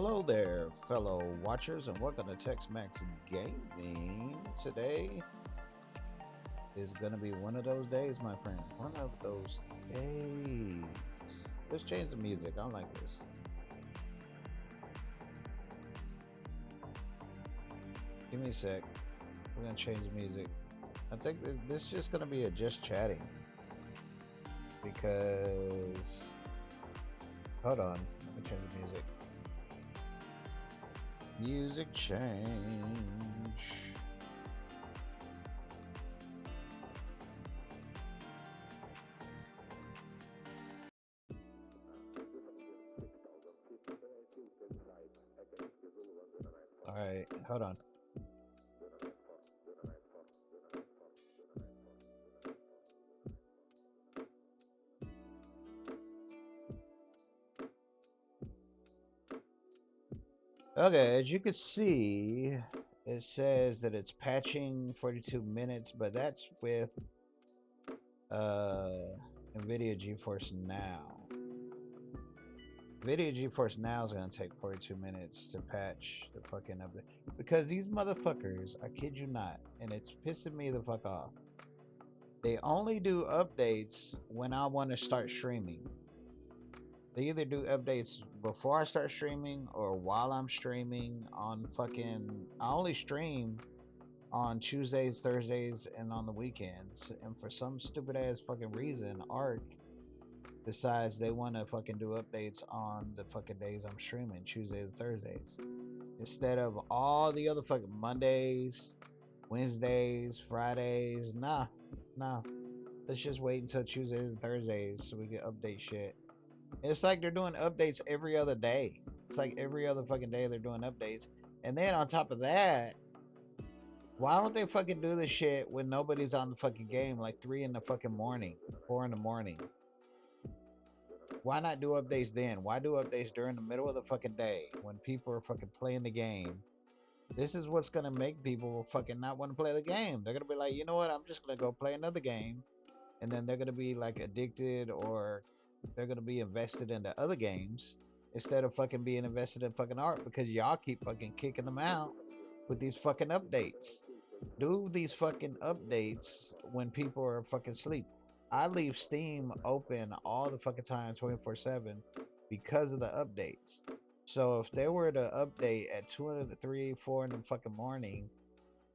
Hello there, fellow watchers, and welcome to TexMax Gaming. Today is gonna be one of those days, my friend. One of those days. Let's change the music. I don't like this. Give me a sec. We're gonna change the music. I think this is just gonna be a just chatting because. Hold on. Let me change the music. Music change. All right, hold on. Okay, as you can see, it says that it's patching 42 minutes, but that's with uh NVIDIA GeForce Now. NVIDIA GeForce Now is gonna take 42 minutes to patch the fucking update because these motherfuckers, I kid you not, and it's pissing me the fuck off. They only do updates when I want to start streaming. They either do updates before I start streaming or while I'm streaming on fucking. I only stream on Tuesdays, Thursdays, and on the weekends. And for some stupid ass fucking reason, ARK decides they want to fucking do updates on the fucking days I'm streaming, Tuesdays and Thursdays, instead of all the other fucking Mondays, Wednesdays, Fridays. Nah. Let's just wait until Tuesdays and Thursdays so we can update shit. It's like they're doing updates every other day. It's like every other fucking day they're doing updates. And then on top of that, why don't they fucking do this shit when nobody's on the fucking game, like 3 in the fucking morning, 4 in the morning? Why not do updates then? Why do updates during the middle of the fucking day when people are fucking playing the game? This is what's gonna make people fucking not want to play the game. They're gonna be like, you know what? I'm just gonna go play another game, and then they're gonna be like addicted, or they're gonna be invested into other games instead of fucking being invested in fucking art because y'all keep fucking kicking them out with these fucking updates. Do these fucking updates when people are fucking asleep. I leave Steam open all the fucking time, 24/7, because of the updates. So if they were to update at 2 in the 3, 4 in the fucking morning,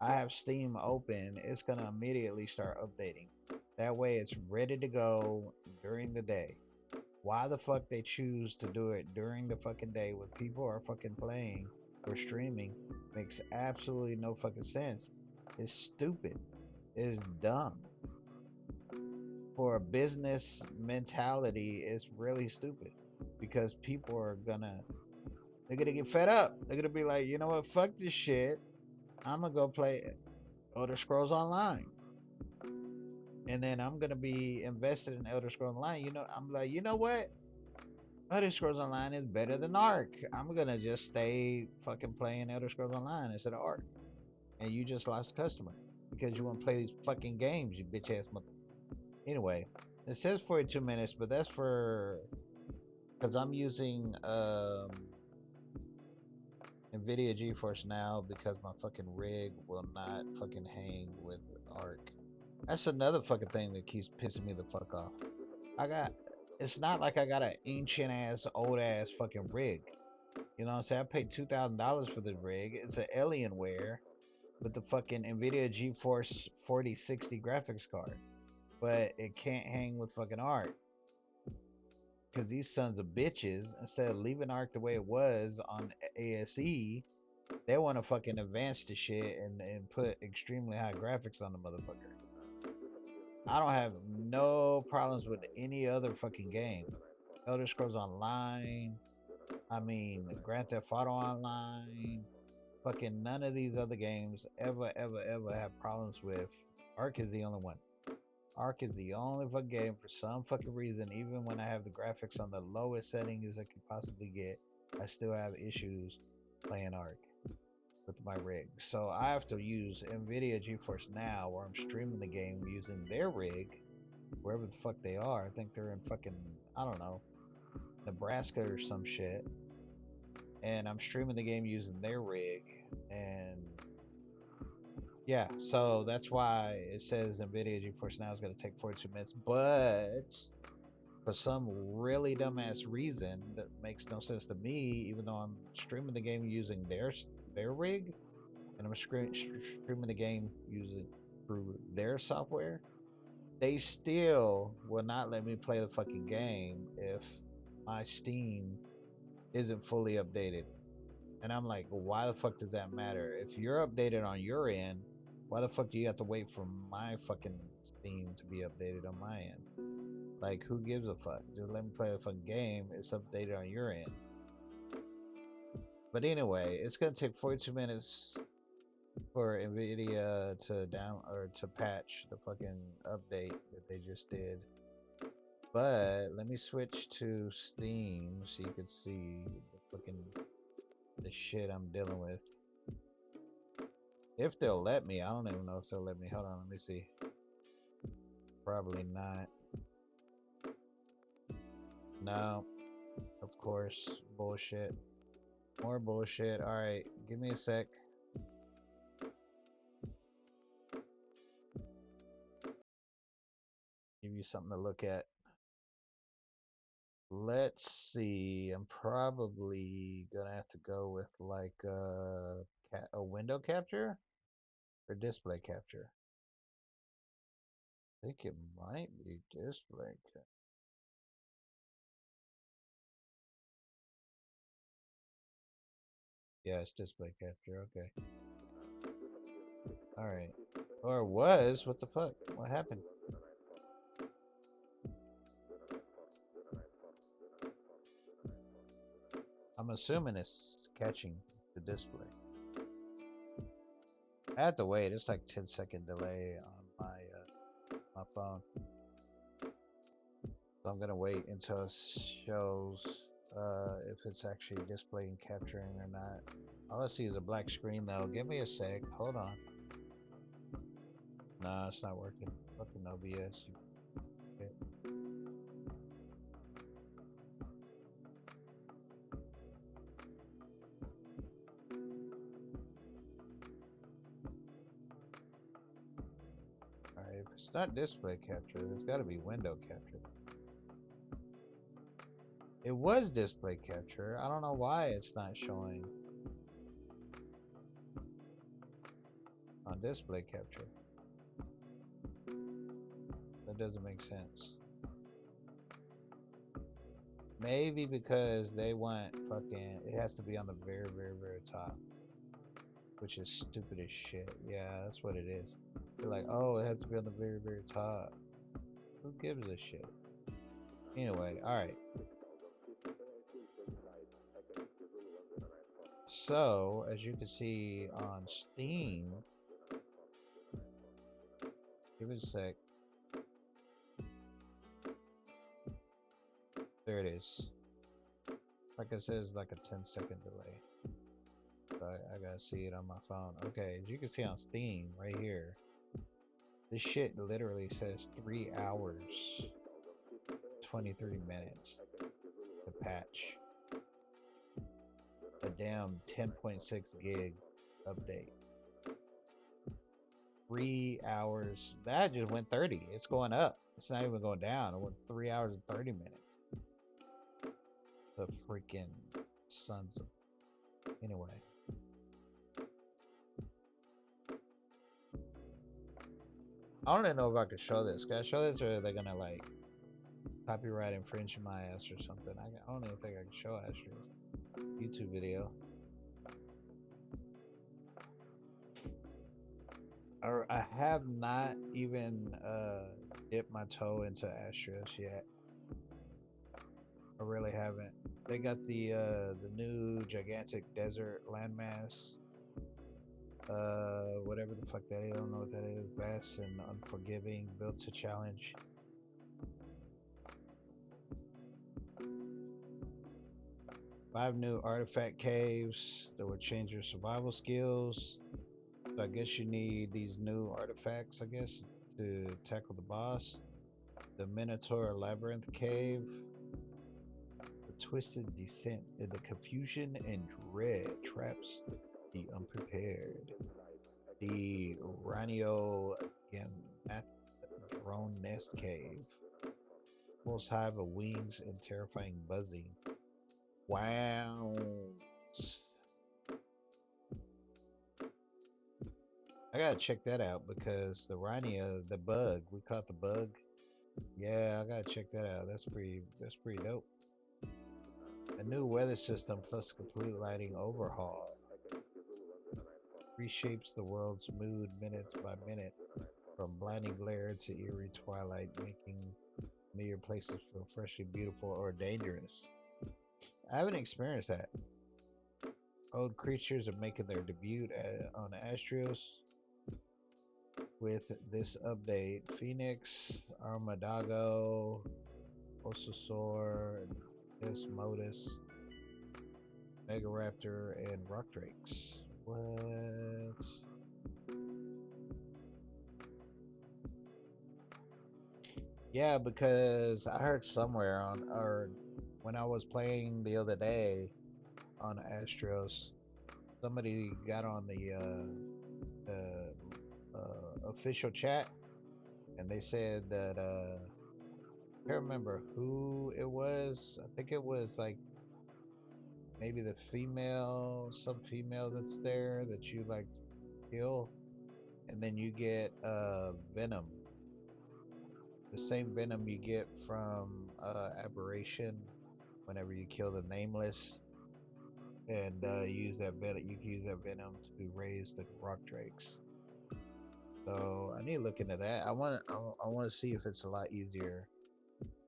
I have Steam open. It's gonna immediately start updating. That way, it's ready to go during the day. Why the fuck they choose to do it during the fucking day when people are fucking playing or streaming makes absolutely no fucking sense. It's stupid. It's dumb. For a business mentality, it's really stupid because people are they're gonna get fed up. They're gonna be like, you know what, fuck this shit. I'm gonna go play Elder Scrolls Online. And then I'm gonna be invested in Elder Scrolls Online. I'm like, you know what? Elder Scrolls Online is better than ARK. I'm gonna just stay fucking playing Elder Scrolls Online instead of ARK. And you just lost a customer because you want to play these fucking games, you bitch ass mother. Anyway, it says 42 minutes, but that's for because I'm using NVIDIA GeForce Now because my fucking rig will not fucking hang with ARK. That's another fucking thing that keeps pissing me the fuck off. I got it's not like I got an ancient ass old ass fucking rig. You know what I'm saying? I paid $2,000 for the rig. It's an Alienware with the fucking NVIDIA GeForce 4060 graphics card. But it can't hang with fucking ARK. Because these sons of bitches, instead of leaving ARK the way it was on ASE, they want to fucking advance the shit and put extremely high graphics on the motherfucker. I don't have no problems with any other fucking game. Elder Scrolls Online, I mean, Grand Theft Auto Online, fucking none of these other games ever have problems with. ARK is the only one. ARK is the only fucking game for some fucking reason. Even when I have the graphics on the lowest settings I could possibly get, I still have issues playing ARK with my rig. So I have to use NVIDIA GeForce Now, where I'm streaming the game using their rig, wherever the fuck they are. I think they're in fucking, I don't know, Nebraska or some shit. and I'm streaming the game using their rig, and yeah, so that's why it says NVIDIA GeForce Now is going to take 42 minutes, but for some really dumbass reason that makes no sense to me, even though I'm streaming the game using their rig, and I'm streaming the game using through their software, they still will not let me play the fucking game if my Steam isn't fully updated. And I'm like, well, why the fuck does that matter? If you're updated on your end, why the fuck do you have to wait for my fucking Steam to be updated on my end? Like, who gives a fuck? Just let me play the fucking game. It's updated on your end. But anyway, it's gonna take 42 minutes for Nvidia to down or to patch the fucking update that they just did. But let me switch to Steam so you can see the fucking the shit I'm dealing with. If they'll let me, I don't even know if they'll let me. Hold on, let me see. Probably not. No, of course, bullshit. More bullshit. All right, give me a sec. Give you something to look at. Let's see. I'm probably gonna have to go with like a window capture or display capture. I think it might be display. Yeah, it's display capture. Okay. All right. Or was. What the fuck? What happened? I'm assuming it's catching the display. I have to wait. It's like 10-second delay on my phone. So I'm gonna wait until it shows if it's actually displaying capturing or not. All I see is a black screen though. Give me a sec. Hold on. No, it's not working. Fucking OBS. Okay. Alright, if it's not display capture, there's gotta be window capture. It was display capture. I don't know why it's not showing on display capture. That doesn't make sense. Maybe because they want fucking, it has to be on the very, very, very top, which is stupid as shit. Yeah, that's what it is. They're like, oh, it has to be on the very, very top. Who gives a shit? Anyway, alright. So, as you can see on Steam, give it a sec. There it is. Like I said, it's like a 10-second delay. So I gotta see it on my phone. Okay, as you can see on Steam, right here, this shit literally says 3 hours, 23 minutes to patch a damn 10.6 gig update. 3 hours. That just went 30. It's going up. It's not even going down. It went 3 hours and 30 minutes. The freaking sons of. Anyway. I don't even know if I could show this. Can I show this or are they gonna like copyright infringe my ass or something? I don't even think I can show Astra's YouTube video. I have not even dipped my toe into Astros yet. I really haven't. They got the new gigantic desert landmass. Whatever the fuck that is, I don't know what that is. Vast and unforgiving, built to challenge. Five new artifact caves that will change your survival skills. So I guess you need these new artifacts, I guess, to tackle the boss. The Minotaur Labyrinth Cave. The twisted descent in the confusion and dread traps the unprepared. The Ranio Gamath drone nest cave. Pulse hive of wings and terrifying buzzing. Wow. I gotta check that out because the Rhino, the bug, we caught the bug. Yeah, I gotta check that out. That's pretty dope. A new weather system plus complete lighting overhaul reshapes the world's mood minute by minute, from blinding glare to eerie twilight, making familiar places feel freshly beautiful or dangerous. I haven't experienced that. Old creatures are making their debut on Astrios with this update. Phoenix, Armadago, Osasaur, Desmodus, Megaraptor, and Rock Drakes. What? Yeah, because I heard somewhere on, or when I was playing the other day on Astros, somebody got on the official chat and they said that I can't remember who it was. I think it was like maybe the female, some female that's there that you like kill, and then you get venom, the same venom you get from aberration whenever you kill the nameless, and use that venom. You can use that venom to raise the rock drakes. So I need to look into that. I want to see if it's a lot easier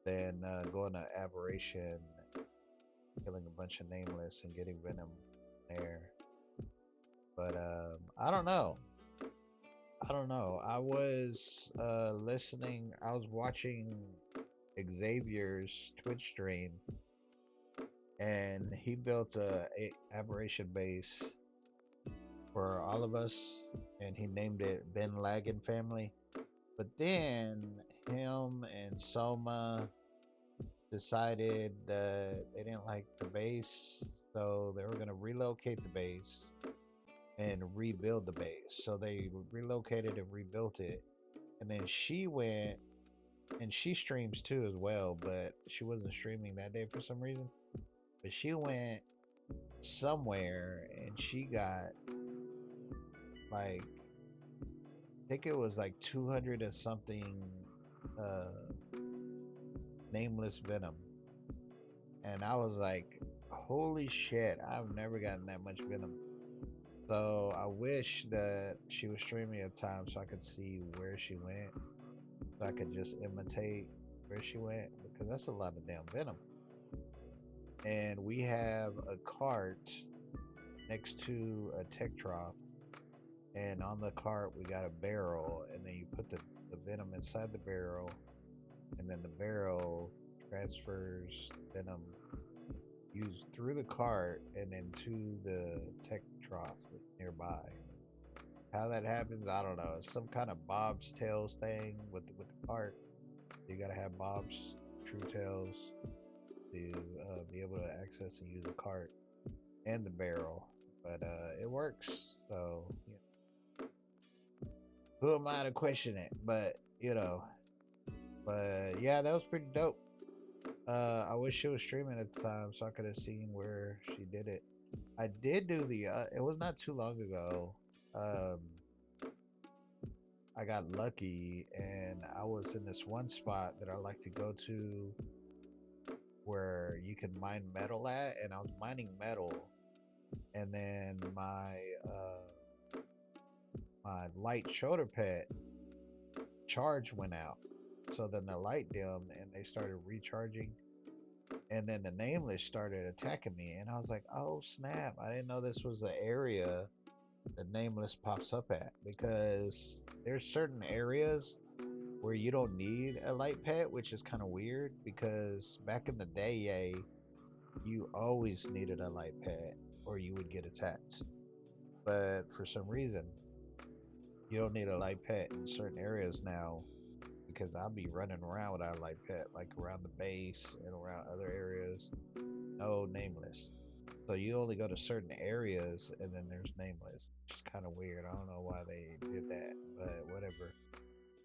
than going to aberration, killing a bunch of nameless, and getting venom there. But I don't know. I don't know. I was listening. I was watching Xavier's Twitch stream, and he built a aberration base for all of us, and he named it Ben Lagan Family. But then him and Soma decided that they didn't like the base, so they were going to relocate the base and rebuild the base. So they relocated and rebuilt it. And then she went, and she streams too as well, but she wasn't streaming that day for some reason. But she went somewhere and she got like, I think it was like 200 or something nameless venom. And I was like, holy shit, I've never gotten that much venom. So I wish that she was streaming at times so I could see where she went, so I could just imitate where she went, because that's a lot of damn venom. And we have a cart next to a tech trough, and on the cart we got a barrel, and then you put the venom inside the barrel, and then the barrel transfers venom used through the cart and into the tech trough that's nearby. How that happens, I don't know. It's some kind of Bob's Tails thing with the cart. You gotta have Bob's True Tails to be able to access and use the cart and the barrel. But it works. So who am I to question it? But but yeah, that was pretty dope. I wish she was streaming at the time so I could have seen where she did it. I did do the. It was not too long ago. Um, I got lucky and I was in this one spot that I like to go to where you can mine metal at, and I was mining metal, and then my light shoulder pet charge went out. So then the light dimmed and they started recharging, and then the nameless started attacking me, and I was like, "Oh snap! I didn't know this was the area the nameless pops up at, because there's certain areas where you don't need a light pet, which is kind of weird because back in the day, yay, you always needed a light pet or you would get attacked. But for some reason, you don't need a light pet in certain areas now because I'll be running around without a light pet, like around the base and around other areas. No nameless. So you only go to certain areas and then there's nameless. Which is kind of weird. I don't know why they did that, but whatever.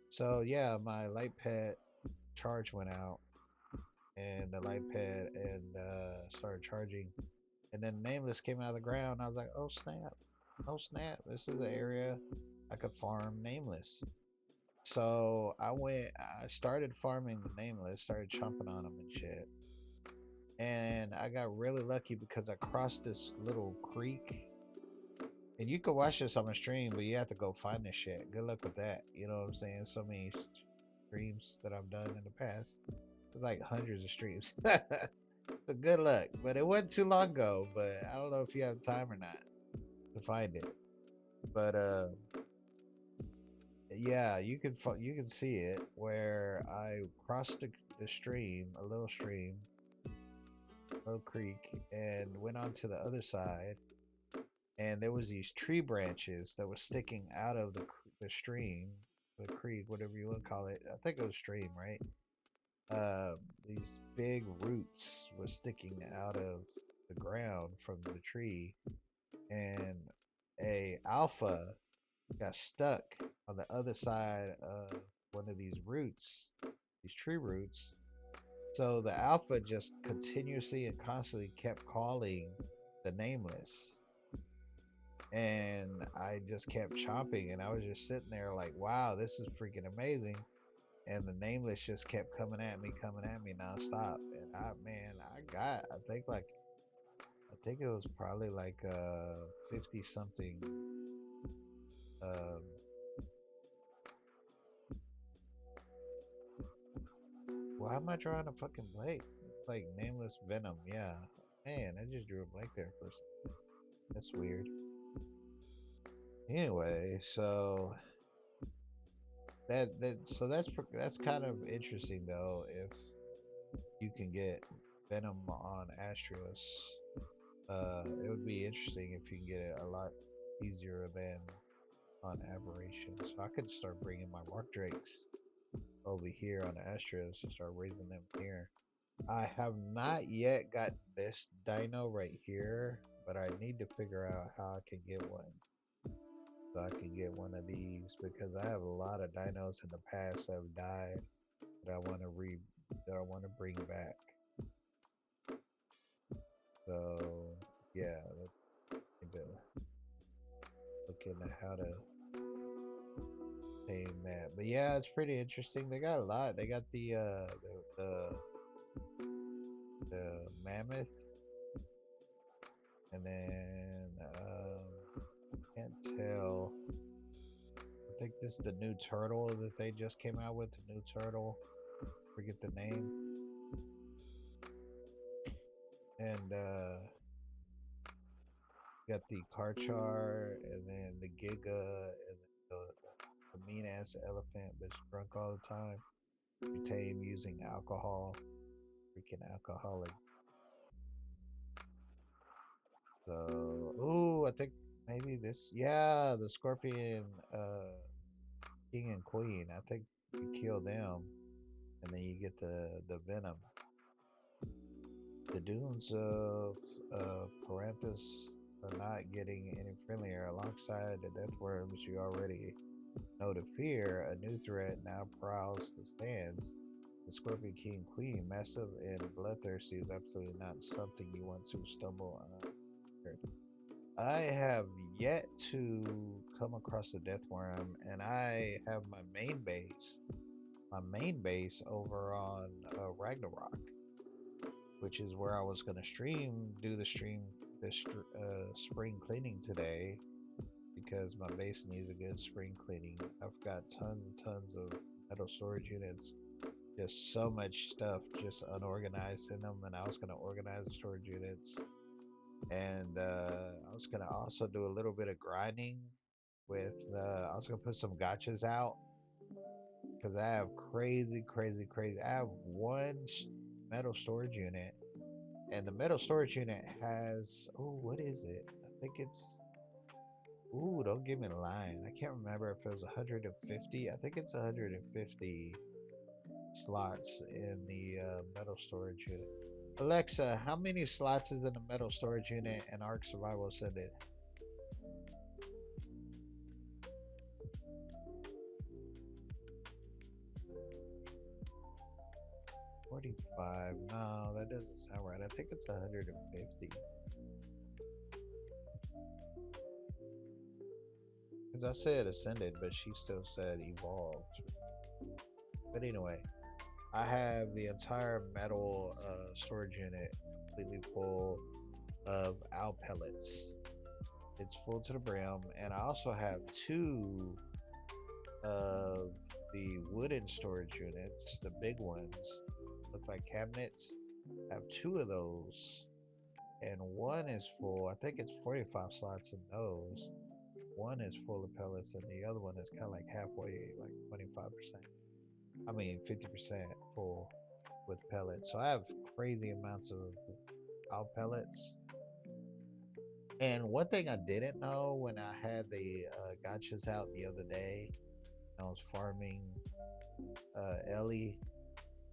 So yeah, my light pet charge went out and the light pad and started charging. And then nameless came out of the ground. I was like, oh snap, oh snap! This is the area I could farm nameless. So I started farming the nameless, started chomping on them and shit. And I got really lucky because I crossed this little creek. And you can watch this on my stream, but you have to go find this shit. Good luck with that. You know what I'm saying? So many streams that I've done in the past. It's like hundreds of streams. So good luck. But it wasn't too long ago. But I don't know if you have time or not to find it. But yeah, you can see it where I crossed the stream, a little stream, a little creek, and went on to the other side. And there was these tree branches that were sticking out of the stream, the creek, whatever you want to call it. I think it was stream, right? Uh, these big roots were sticking out of the ground from the tree, and a alpha got stuck on the other side of one of these roots, these tree roots. So the alpha just continuously and constantly kept calling the nameless. And I just kept chopping, and I was just sitting there like, wow, this is freaking amazing. And the nameless just kept coming at me nonstop. And I think like, I think it was probably like 50 something. Um, Why am I drawing a fucking blank? It's like nameless venom. Yeah, man, I just drew a blank there for a second. That's weird. Anyway, so that's kind of interesting though. If you can get venom on Astrios, it would be interesting if you can get it a lot easier than on Aberration. So I could start bringing my Mark Drakes over here on Astrios and start raising them here. I have not yet got this dino right here, but I need to figure out how I can get one. So I can get one of these because I have a lot of dinos in the past that have died that I want to bring back. So yeah, let's need to look into how to tame that. But yeah, it's pretty interesting. They got a lot. They got the mammoth, and then can't tell. I think this is the new turtle that they just came out with. The new turtle, forget the name, and got the Karchar, and then the Giga, and the mean ass elephant that's drunk all the time. You tame using alcohol, freaking alcoholic. So, ooh, I think maybe this, yeah, the scorpion, king and queen. I think you kill them, and then you get the venom. The dunes of Paranthus are not getting any friendlier. Alongside the death worms you already know to fear, a new threat now prowls the stands. The Scorpion King Queen, massive and bloodthirsty, is absolutely not something you want to stumble on. I have yet to come across a death worm, and I have my main base. My main base over on Ragnarok, which is where I was gonna do the stream, this spring cleaning today, because my base needs a good spring cleaning. I've got tons and tons of metal storage units, just so much stuff just unorganized in them, and I was gonna organize the storage units, and I was gonna also do a little bit of grinding with. I was gonna put some gotchas out because I have crazy. I have one metal storage unit, and the metal storage unit has, oh, what is it? I think it's, ooh, don't give me the line. I can't remember if it was 150. I think it's 150 slots in the metal storage unit. Alexa, how many slots is in the metal storage unit and ARK Survival Ascended? 45. No, that doesn't sound right. I think it's 150. Because I said Ascended, but she still said Evolved. But anyway, I have the entire metal storage unit completely full of owl pellets. It's full to the brim, and I also have two of the wooden storage units, the big ones, look like cabinets. I have two of those, and one is full. I think it's 45 slots in those. One is full of pellets, and the other one is kind of like halfway, like 25%. I mean, 50% full with pellets. So I have crazy amounts of owl pellets. And one thing I didn't know when I had the gotchas out the other day, I was farming Ellie,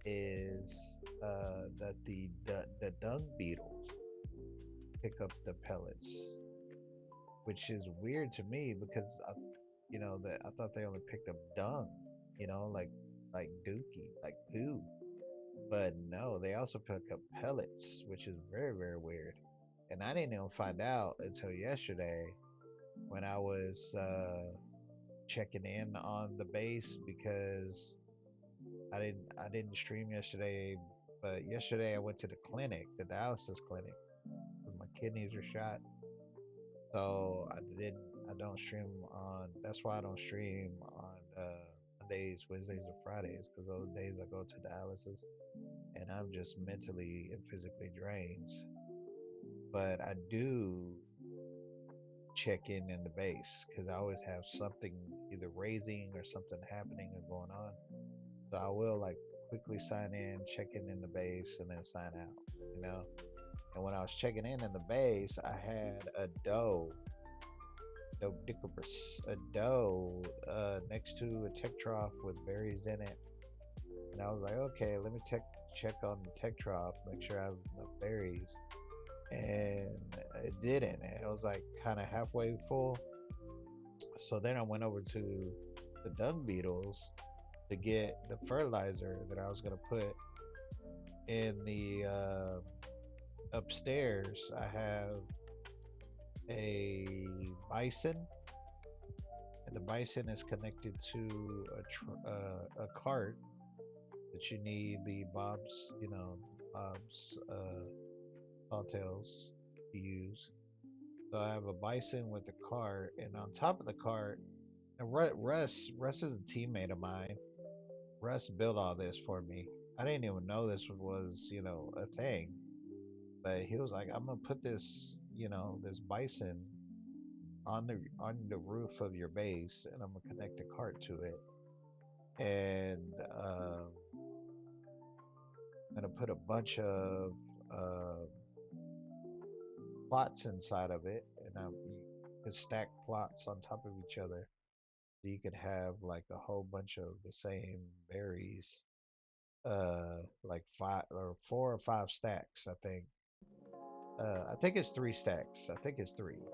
is that the dung beetles pick up the pellets, which is weird to me because that I thought they only picked up dung, like dookie, like poo. But no, they also pick up pellets, which is very, very weird. And I didn't even find out until yesterday when I was checking in on the base because I didn't stream yesterday, but yesterday I went to the clinic, the dialysis clinic, because my kidneys are shot. So I don't stream on. That's why I don't stream on Mondays, Wednesdays, or Fridays because those days I go to dialysis and I'm just mentally and physically drained. But I do check in the base because I always have something either raising or something happening or going on. So I will like quickly sign in, check in the base, and then sign out. You know. And when I was checking in the base, I had a a doe next to a tech trough with berries in it. And I was like, okay, let me check on the tech trough, make sure I have enough berries. And it didn't. It was like kind of halfway full. So then I went over to the dung beetles to get the fertilizer that I was gonna put in the upstairs. I have a bison, and the bison is connected to a cart that you need the Bob's, Bob's tall tails to use. So I have a bison with a cart, and on top of the cart, and Russ is a teammate of mine. Russ built all this for me. I didn't even know this was, a thing. But he was like, "I'm gonna put this bison on the roof of your base, and I'm gonna connect a cart to it, and I'm gonna put a bunch of uh, plots inside of it, and you can stack plots on top of each other, so you could have like a whole bunch of the same berries, like five or four or five stacks, I think." I think it's three stacks. I think it's three.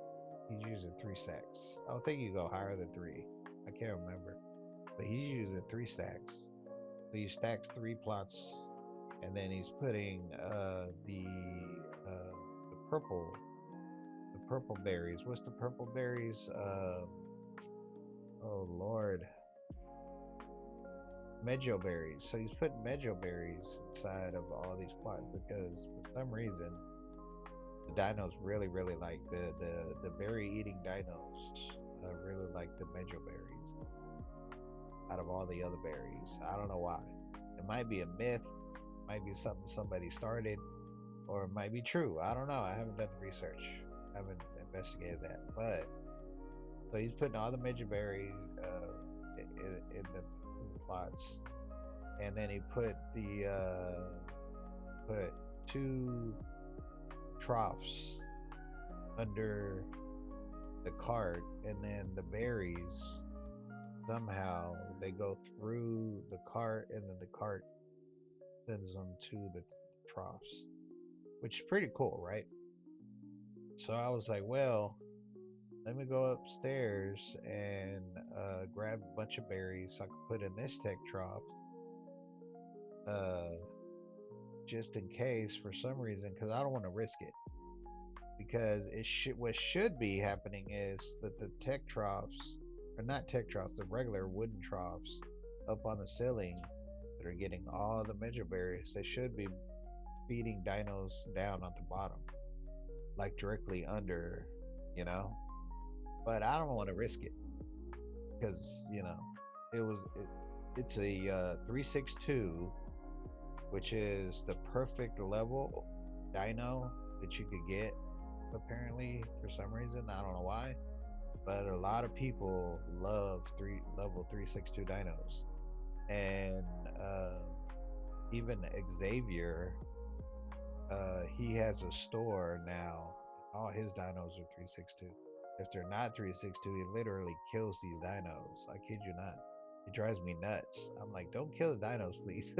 He's using three stacks. I don't think you go higher than three. I can't remember. But he's using three stacks. So he stacks three plots, and then he's putting the purple berries. What's the purple berries? Oh Lord, Medjo berries. So he's putting Medjo berries inside of all these plots because for some reason the dinos really really like the berry eating dinos really like the Medjo berries out of all the other berries. I don't know why. It might be a myth, might be something somebody started, or it might be true. I don't know. I haven't done the research. I haven't investigated that. But so he's putting all the Medjo berries in the plots, and then he put two troughs under the cart, and then the berries somehow they go through the cart, and then the cart sends them to the troughs, which is pretty cool, right? So I was like, well, let me go upstairs and grab a bunch of berries so I can put in this tech trough, uh, just in case for some reason, because I don't want to risk it. Because what should be happening is that the tech troughs, or not tech troughs, the regular wooden troughs up on the ceiling that are getting all the measure berries, they should be feeding dinos down at the bottom, like directly under, you know. But I don't want to risk it because it was it, it's a 362, which is the perfect level dino that you could get. Apparently, for some reason, I don't know why, but a lot of people love three level 362 dinos, and uh, even Xavier, he has a store now. And all his dinos are 362. If they're not 362, he literally kills these dinos. I kid you not. It drives me nuts. I'm like, don't kill the dinos, please.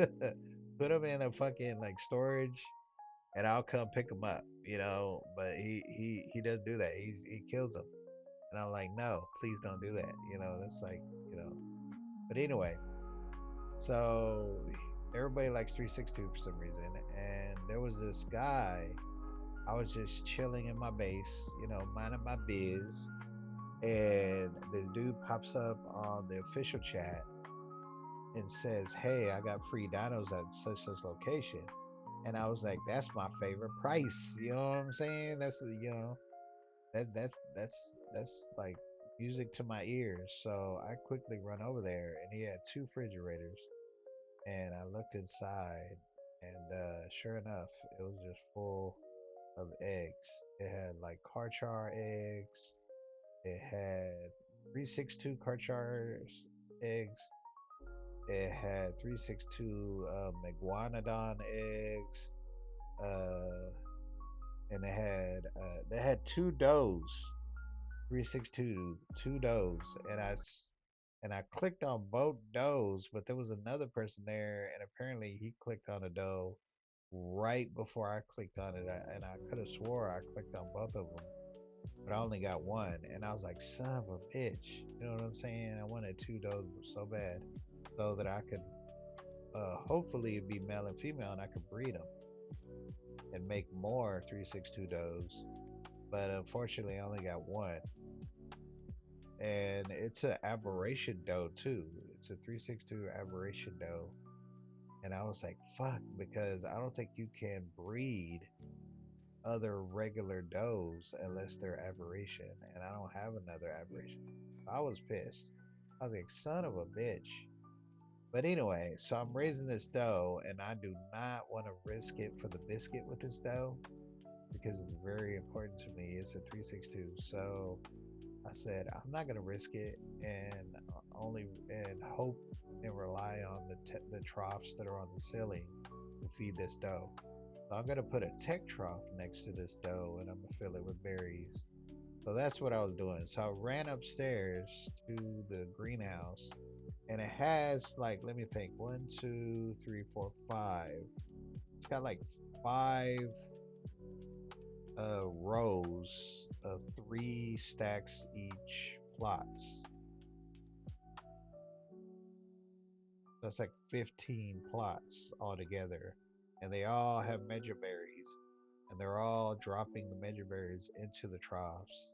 Put them in a fucking like storage, and I'll come pick them up. But he doesn't do that. He kills them, and I'm like, no, please don't do that. That's like, you know. But anyway, so everybody likes 362 for some reason, and there was this guy. I was just chilling in my base, minding my biz, and the dude pops up on the official chat and says, "Hey, I got free dinos at such location." And I was like, "That's my favorite price." You know what I'm saying? That's like music to my ears. So I quickly run over there, and he had two refrigerators, and I looked inside, and sure enough, it was just full of eggs. It had like Karchar eggs. It had 362 Karchar eggs. It had 362 Meguanodon eggs. Uh, and they had two does, 362, two does, and I clicked on both does, but there was another person there, and apparently he clicked on a doe right before I clicked on it, and I could have swore I clicked on both of them, but I only got one, and I was like, son of a bitch, you know what I'm saying? I wanted two does so bad, so that I could hopefully be male and female, and I could breed them and make more 362 does. But unfortunately, I only got one, and it's an aberration doe too. It's a 362 aberration doe, and I was like, fuck, because I don't think you can breed other regular does unless they're aberration, and I don't have another aberration. I was pissed. I was like, son of a bitch. But anyway, so I'm raising this doe, and I do not want to risk it for the biscuit with this doe because it's very important to me. It's a 362. So I said, I'm not going to risk it and hope and rely on the troughs that are on the ceiling to feed this doe. So I'm going to put a tech trough next to this doe, and I'm going to fill it with berries. So that's what I was doing. So I ran upstairs to the greenhouse, and it has like, let me think, one, two, three, four, five. It's got like five rows of three stacks each plots. That's like 15 plots altogether. And they all have measure berries. And they're all dropping the measure berries into the troughs.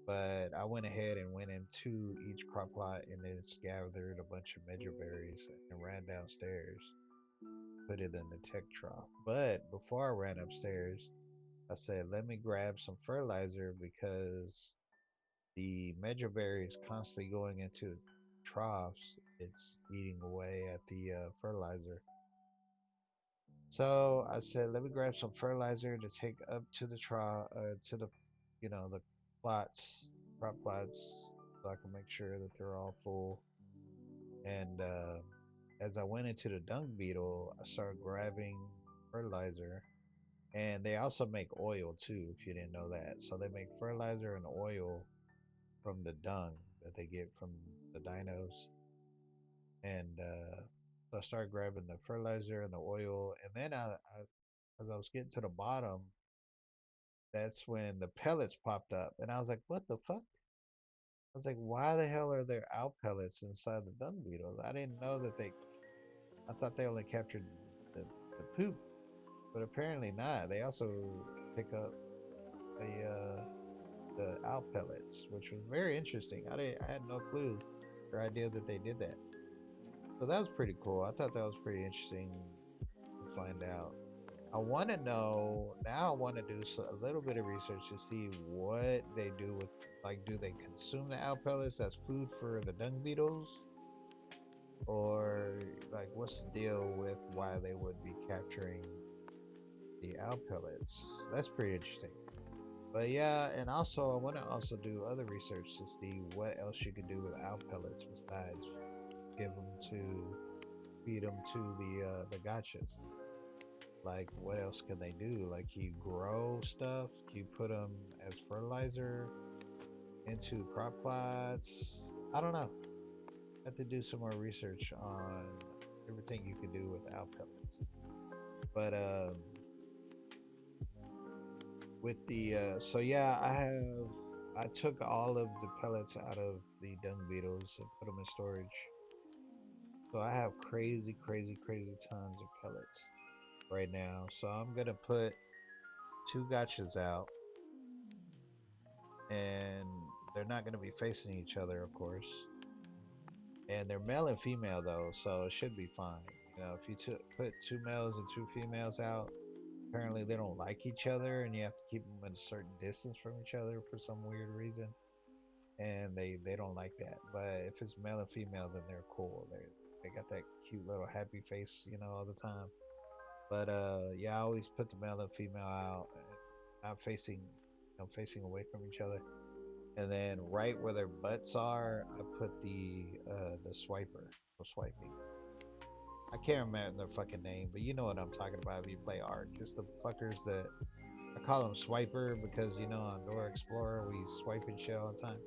But I went ahead and went into each crop plot and then gathered a bunch of measure berries and ran downstairs, put it in the tech trough. But before I ran upstairs, I said, let me grab some fertilizer because the meadowberry is constantly going into troughs. It's eating away at the fertilizer. So I said, let me grab some fertilizer to take up to the trough, to the plots, crop plots, so I can make sure that they're all full. And as I went into the dung beetle, I started grabbing fertilizer. And they also make oil too, if you didn't know that. So they make fertilizer and oil from the dung that they get from the dinos. And So I started grabbing the fertilizer and the oil, and then as I was getting to the bottom, that's when the pellets popped up, and I was like, "What the fuck?" I was like, "Why the hell are there owl pellets inside the dung beetles?" I didn't know that they. I thought they only captured the, the poop, but apparently not. They also pick up the owl pellets, which was very interesting. I had no clue or idea that they did that. So that was pretty cool. I thought that was pretty interesting to find out. I want to know now. I want to do a little bit of research to see what they do with, like, do they consume the owl pellets as food for the dung beetles, or like what's the deal with why they would be capturing the owl pellets? That's pretty interesting. But yeah, and also I want to also do other research to see what else you can do with owl pellets besides give them to feed them to the gotchas. Like, what else can they do? Like, you grow stuff? You put them as fertilizer into crop plots? I don't know. I have to do some more research on everything you can do with owl pellets. But with the so yeah, I took all of the pellets out of the dung beetles and put them in storage. So I have crazy, crazy, crazy tons of pellets right now. So I'm gonna put two gotchas out, and they're not gonna be facing each other, of course. And they're male and female though, so it should be fine. You know, if you put two males and two females out, apparently they don't like each other, and you have to keep them at a certain distance from each other for some weird reason. And they don't like that. But if it's male and female, then they're cool. They got that cute little happy face, all the time. But yeah, I always put the male and female out, not facing, facing away from each other. And then right where their butts are, I put the swiper for swiping. I can't remember their fucking name, but you know what I'm talking about if you play ARK. It's the fuckers that I call them swiper because on Dora Explorer we swipe and shit all the time.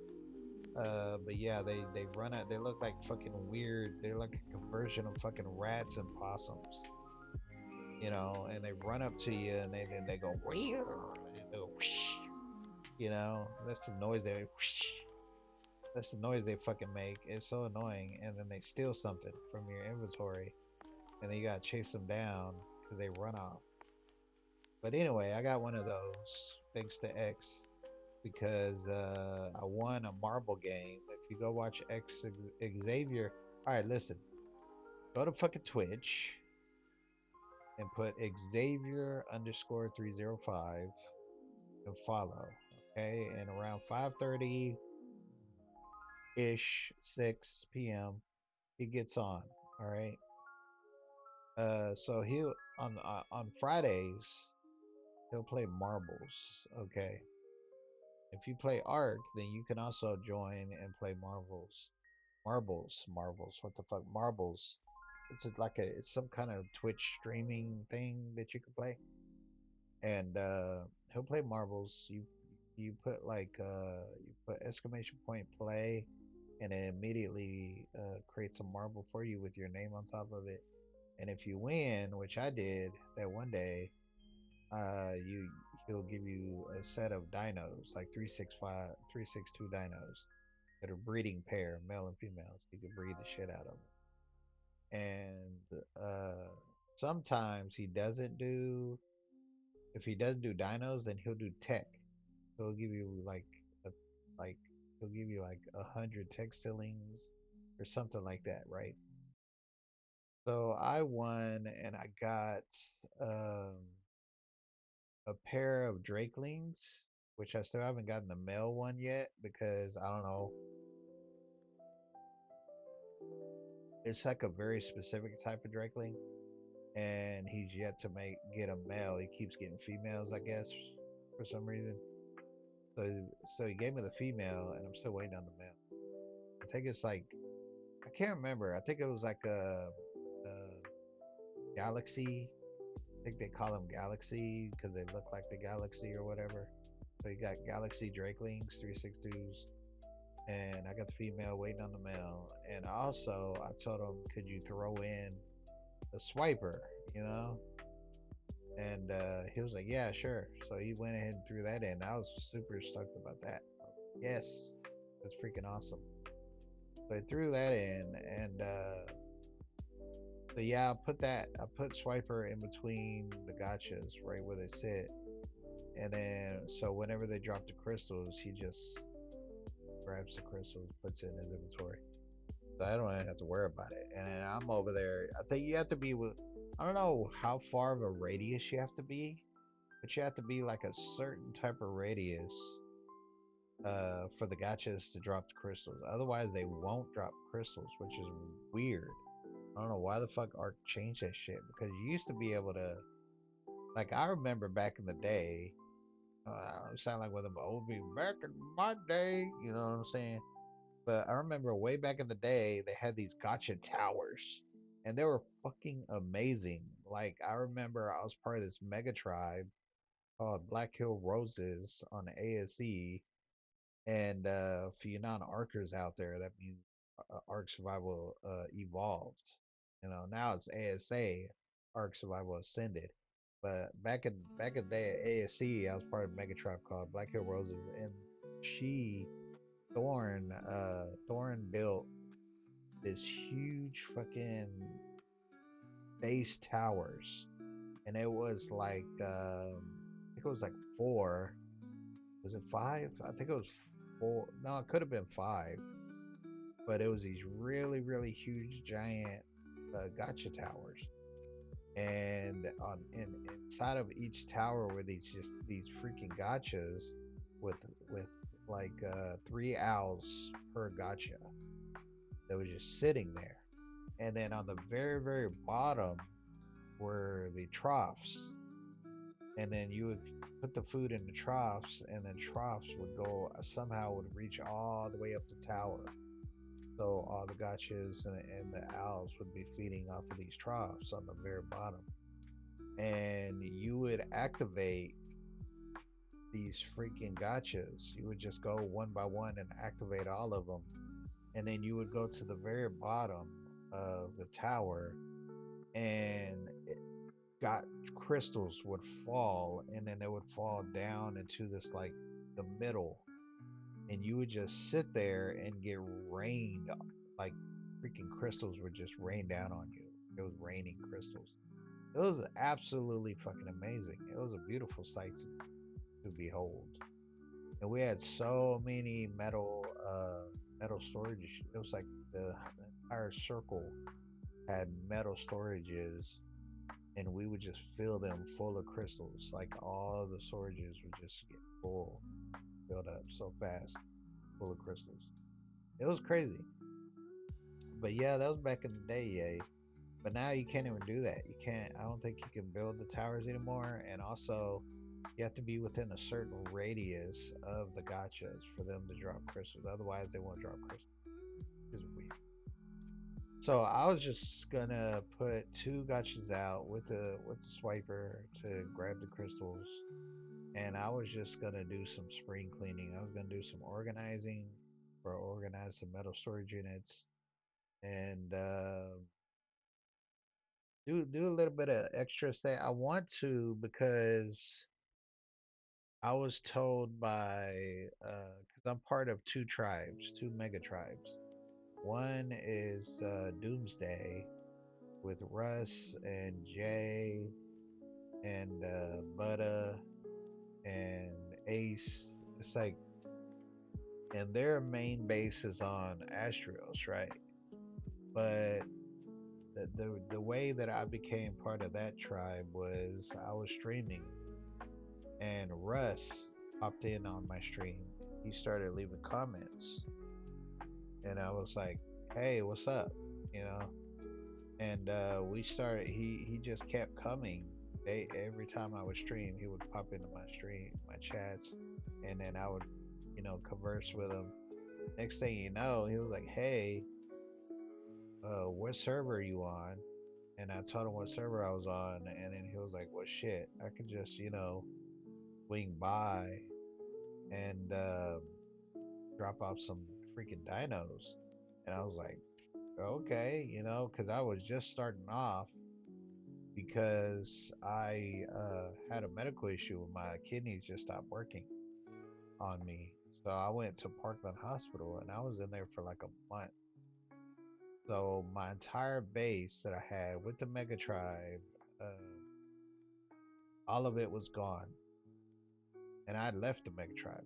But yeah, they run it. They look like fucking weird. They're like a conversion of fucking rats and possums, and they run up to you and they go weird and they go whoosh, that's the noise they whoosh. That's the noise they fucking make. It's so annoying. And then they steal something from your inventory, and then you gotta chase them down because they run off. But anyway, I got one of those thanks to X because I won a marble game. If you go watch X Xavier, all right, listen, go to fucking Twitch and put Xavier underscore 305 and follow. Okay, and around 5:30 ish, 6 p.m. he gets on. All right. So he'll on Fridays he'll play marbles. Okay. If you play Ark, then you can also join and play marbles. Marbles. What the fuck? Marbles. It's some kind of Twitch streaming thing that you can play, and he'll play marbles. You put you put exclamation point play, and it immediately creates a marble for you with your name on top of it. And if you win, which I did that one day, you he'll give you a set of dinos, like 365, 362 dinos that are breeding pair, male and females. You can breed the shit out of them. And sometimes he doesn't do. If he doesn't do dinos, then he'll do tech. He'll give you a, like he'll give you like 100 tech ceilings or something like that, right? So I won, and I got um, a pair of Drakelings, which I still haven't gotten the male one yet because I don't know. It's like a very specific type of Drakeling, and he's yet to get a male. He keeps getting females, I guess, for some reason. So so he gave me the female, and I'm still waiting on the male. I think it's like I can't remember. I think it was like a galaxy. I think they call them galaxy because they look like the galaxy or whatever. So you got Galaxy Drakelings, 362s, and I got the female waiting on the male. And also, I told him, could you throw in? a swiper, you know. And he was like, yeah, sure. So he went ahead and threw that in. I was super stoked about that. Yes, that's freaking awesome. So I threw that in, and so yeah, I put swiper in between the gotchas, right where they sit, and then so whenever they drop the crystals, he just grabs the crystals, puts it in his inventory. So I don't even have to worry about it. And then I'm over there. I think you have to be with. I don't know how far of a radius you have to be, but you have to be like a certain type of radius for the gotchas to drop the crystals. Otherwise, they won't drop crystals, which is weird. I don't know why the fuck ARK changed that shit because you used to be able to. Like I remember back in the day, I sound like one of them old people back in my day. You know what I'm saying? But I remember way back in the day, they had these gotcha towers, and they were fucking amazing. Like I remember, I was part of this mega tribe called Black Hill Roses on the ASE, and for you non-archers out there, that means Arc Survival evolved. You know, now it's ASA, Arc Survival Ascended. But back in the day at ASC, I was part of a mega tribe called Black Hill Roses, and she Thorn built this huge fucking base towers, and it was like I think it was like four. Was it five? I think it was four. No, it could have been five, but it was these really huge giant gotcha towers, and inside of each tower were these freaking gotchas with with like three owls per gotcha that was just sitting there. And then on the very bottom were the troughs. And then you would put the food in the troughs, and then troughs would go somehow would reach all the way up the tower. So all the gotchas and the owls would be feeding off of these troughs on the very bottom. And you would activate these freaking gotchas. You would just go one by one and activate all of them. And then you would go to the very bottom of the tower, and got crystals would fall, and then they would fall down into this like the middle, and you would just sit there and get rained, like freaking crystals would just rain down on you. It was raining crystals. It was absolutely fucking amazing. It was a beautiful sight to behold. And we had so many metal storage. It was like the entire circle had metal storages, and we would just fill them full of crystals. Like all the storages would just get full, filled up so fast, full of crystals. It was crazy. But yeah, that was back in the day, yeah. But now you can't even do that. You can't. I don't think you can build the towers anymore. And also, you have to be within a certain radius of the gotchas for them to drop crystals. Otherwise, they won't drop crystals. It's weird. So I was just gonna put two gotchas out with the swiper to grab the crystals, and I was just gonna do some spring cleaning. I was gonna do some organizing or organize some metal storage units, and do a little bit of extra stuff. I want to because I was told by because I'm part of two tribes, two mega tribes. One is Doomsday with Russ and Jay and Butta and Ace. It's like, and their main base is on Astrios, right? But the way that I became part of that tribe was I was streaming, and Russ popped in on my stream. He started leaving comments, and I was like, "Hey, what's up?" You know, and we started. He just kept coming. Every time I would stream, he would pop into my stream, my chats, and then I would, converse with him. Next thing you know, he was like, "Hey, what server are you on?" And I told him what server I was on, and then he was like, "Well, shit, I could just, swing by and drop off some freaking dinos." And I was like, "Okay," because I was just starting off. because I had a medical issue. My kidneys just stopped working on me. So I went to Parkland Hospital and I was in there for like a month. So my entire base that I had with the Mega Tribe, uh, all of it was gone. And I left the Mega Tribe.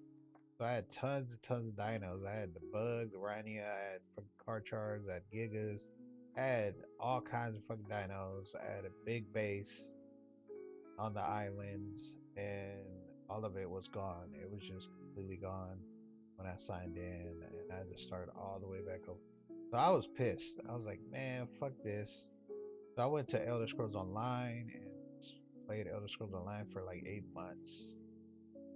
So I had tons of dinos. I had the Bug, the Rhenia, I had fucking car charts, I had Gigas, I had all kinds of fucking dinos. I had a big base on the islands, and all of it was gone. It was just completely gone when I signed in, and I had to start all the way back over. So I was pissed. I was like, man, fuck this. So I went to Elder Scrolls Online and played Elder Scrolls Online for like 8 months.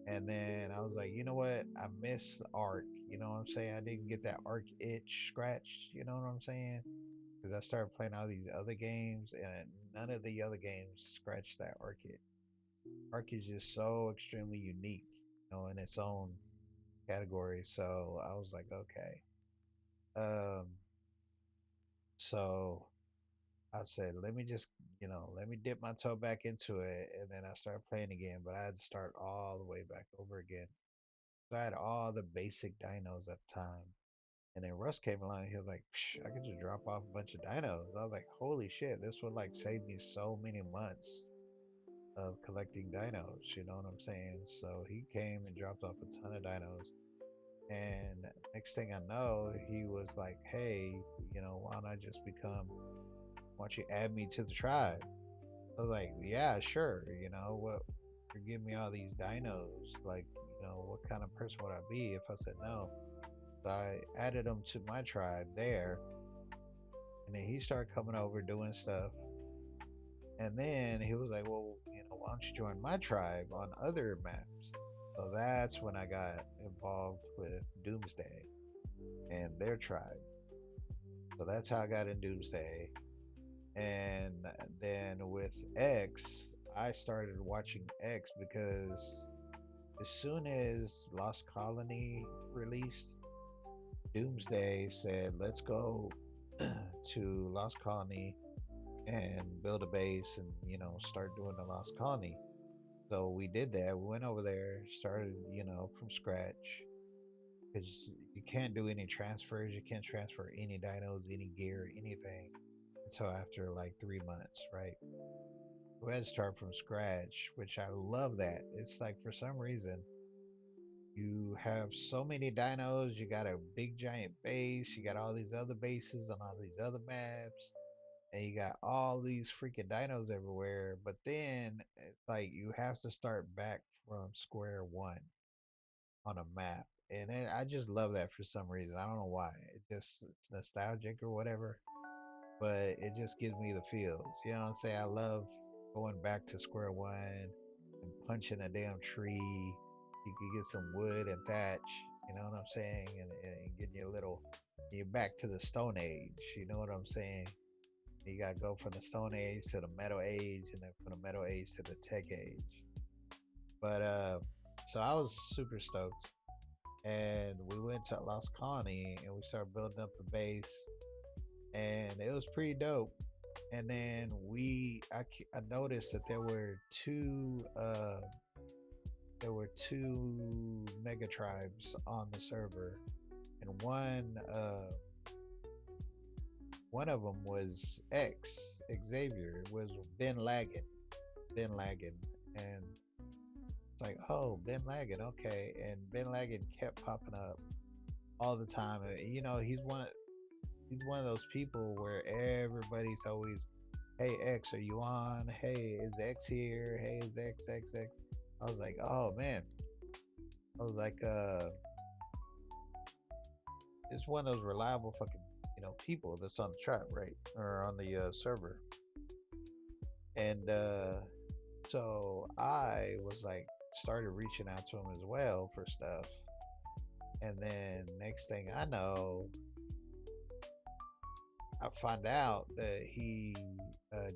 And then I was like, you know what? I miss ARK. You know what I'm saying? I didn't get that ARK itch scratched. You know what I'm saying? Because I started playing all these other games, and none of the other games scratched that ARK itch. ARK is just so extremely unique, in its own category. So I was like, okay. Um, so I said, let me just, let me dip my toe back into it, and then I started playing again. But I had to start all the way back over again. So I had all the basic dinos at the time. And then Russ came along and he was like, Psh, I could just drop off a bunch of dinos. I was like, holy shit, this would like save me so many months of collecting dinos. You know what I'm saying? So he came and dropped off a ton of dinos. And next thing I know, he was like, hey, why don't I just why don't you add me to the tribe? I was like, yeah, sure. What, you're giving me all these dinos. Like, what kind of person would I be if I said no? So I added him to my tribe there, and then he started coming over doing stuff. And then he was like, well, why don't you join my tribe on other maps? So that's when I got involved with Doomsday and their tribe. So that's how I got in Doomsday. And then with X, I started watching X because as soon as Lost Colony released, Doomsday said, let's go to Lost Colony and build a base and, start doing the Lost Colony. So we did that. We went over there, started, from scratch because you can't do any transfers. You can't transfer any dinos, any gear, anything until after like 3 months, right? We had to start from scratch, which I love that. It's like for some reason, you have so many dinos, you got a big giant base, you got all these other bases on all these other maps, and you got all these freaking dinos everywhere. But then it's like you have to start back from square one on a map. And I just love that for some reason. I don't know why. It's nostalgic or whatever, but it just gives me the feels. You know what I'm saying? I love going back to square one and punching a damn tree. You can get some wood and thatch. You know what I'm saying? And getting your little, you're back to the Stone Age. You know what I'm saying? You gotta go from the Stone Age to the Metal Age, and then from the Metal Age to the Tech Age. But so I was super stoked, and we went to Lost Colony, and we started building up the base, and it was pretty dope. And then I noticed that there were two mega tribes on the server, and one of them was X Xavier. It was Ben Laggin, and it's like, oh, Ben Laggin, okay. And Ben Laggin kept popping up all the time. And, he's one of those people where everybody's always, hey X, are you on? Hey, is X here? Hey, is X? I was like, oh man. I was like, it's one of those reliable fucking, people that's on the trap, right? Or on the server. And so I was like, started reaching out to him as well for stuff. And then next thing I know, I find out that he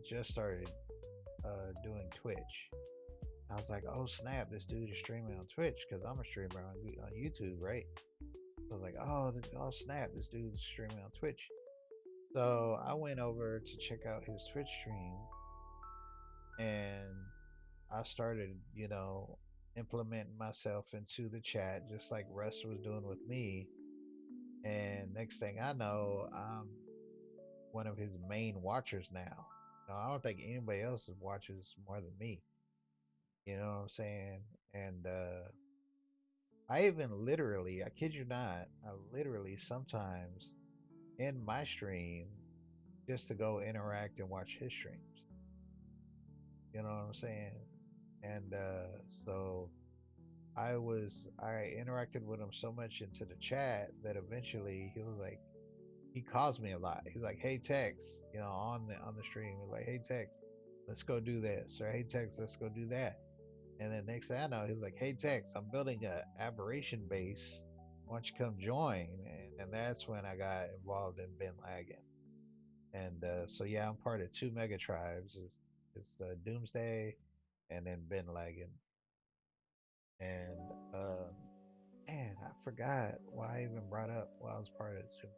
just started doing Twitch. I was like, oh snap, this dude is streaming on Twitch because I'm a streamer on YouTube, right? So I was like, oh snap, this dude's streaming on Twitch. So I went over to check out his Twitch stream, and I started, implementing myself into the chat just like Russ was doing with me. And next thing I know, I'm one of his main watchers now. I don't think anybody else watches more than me. You know what I'm saying? And I even literally, I kid you not, I literally sometimes in my stream just to go interact and watch his streams. You know what I'm saying? And so I interacted with him so much into the chat that eventually he was like, he calls me a lot. He's like, "Hey Tex," on the stream. He's like, "Hey Tex, let's go do this," or "Hey Tex, let's go do that." And then next thing I know, he was like, "Hey Tex, I'm building a aberration base. Why don't you come join?" And that's when I got involved in Ben Lagging. And so yeah, I'm part of two mega tribes. It's Doomsday, and then Ben Lagging. And man, I forgot why I even brought up why I was part of the two.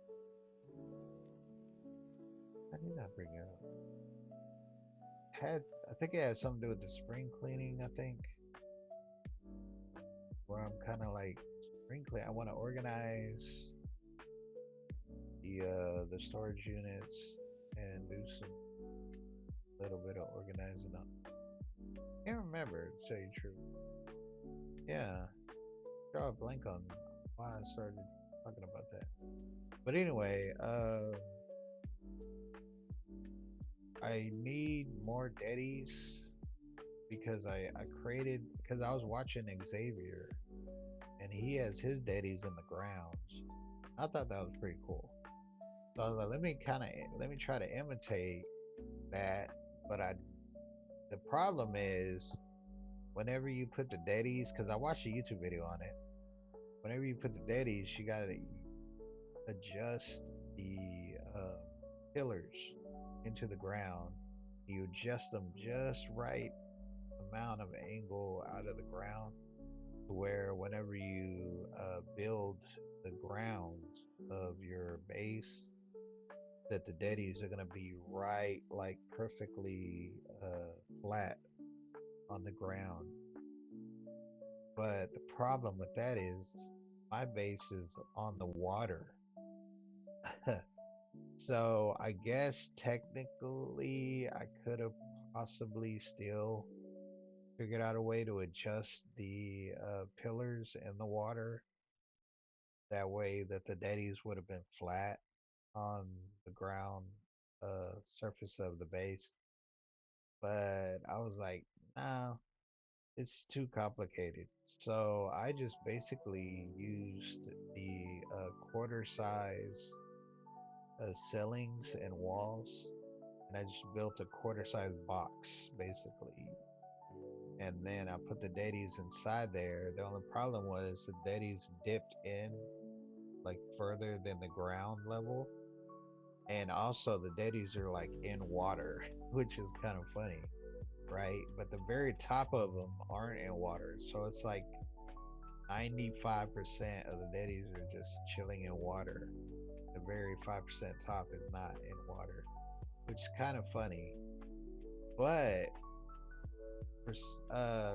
I did not bring it up. Had I think it had something to do with the spring cleaning. I think where I'm kind of like spring clean. I want to organize the storage units and do some little bit of organizing up. I can't remember to tell you the truth. Yeah, draw a blank on why I started talking about that. But anyway, I need more daddies because I created because I was watching Xavier and he has his daddies in the grounds. I thought that was pretty cool. So I was like, let me try to imitate that. But the problem is whenever you put the daddies, because I watched a YouTube video on it. Whenever you put the daddies, you gotta adjust the pillars into the ground. You adjust them just right amount of angle out of the ground to where whenever you build the grounds of your base, that the daddies are gonna be right, like perfectly flat on the ground. But the problem with that is my base is on the water. So I guess technically I could have possibly still figured out a way to adjust the pillars in the water. That way that the daddies would have been flat on the ground surface of the base. But I was like, no, it's too complicated. So I just basically used the quarter size ceilings and walls, and I just built a quarter size box basically. And then I put the daddies inside there. The only problem was the daddies dipped in like further than the ground level. And also the daddies are like in water, which is kind of funny, right? But the very top of them aren't in water. So it's like 95% of the daddies are just chilling in water. The very 5% top is not in water, which is kind of funny. But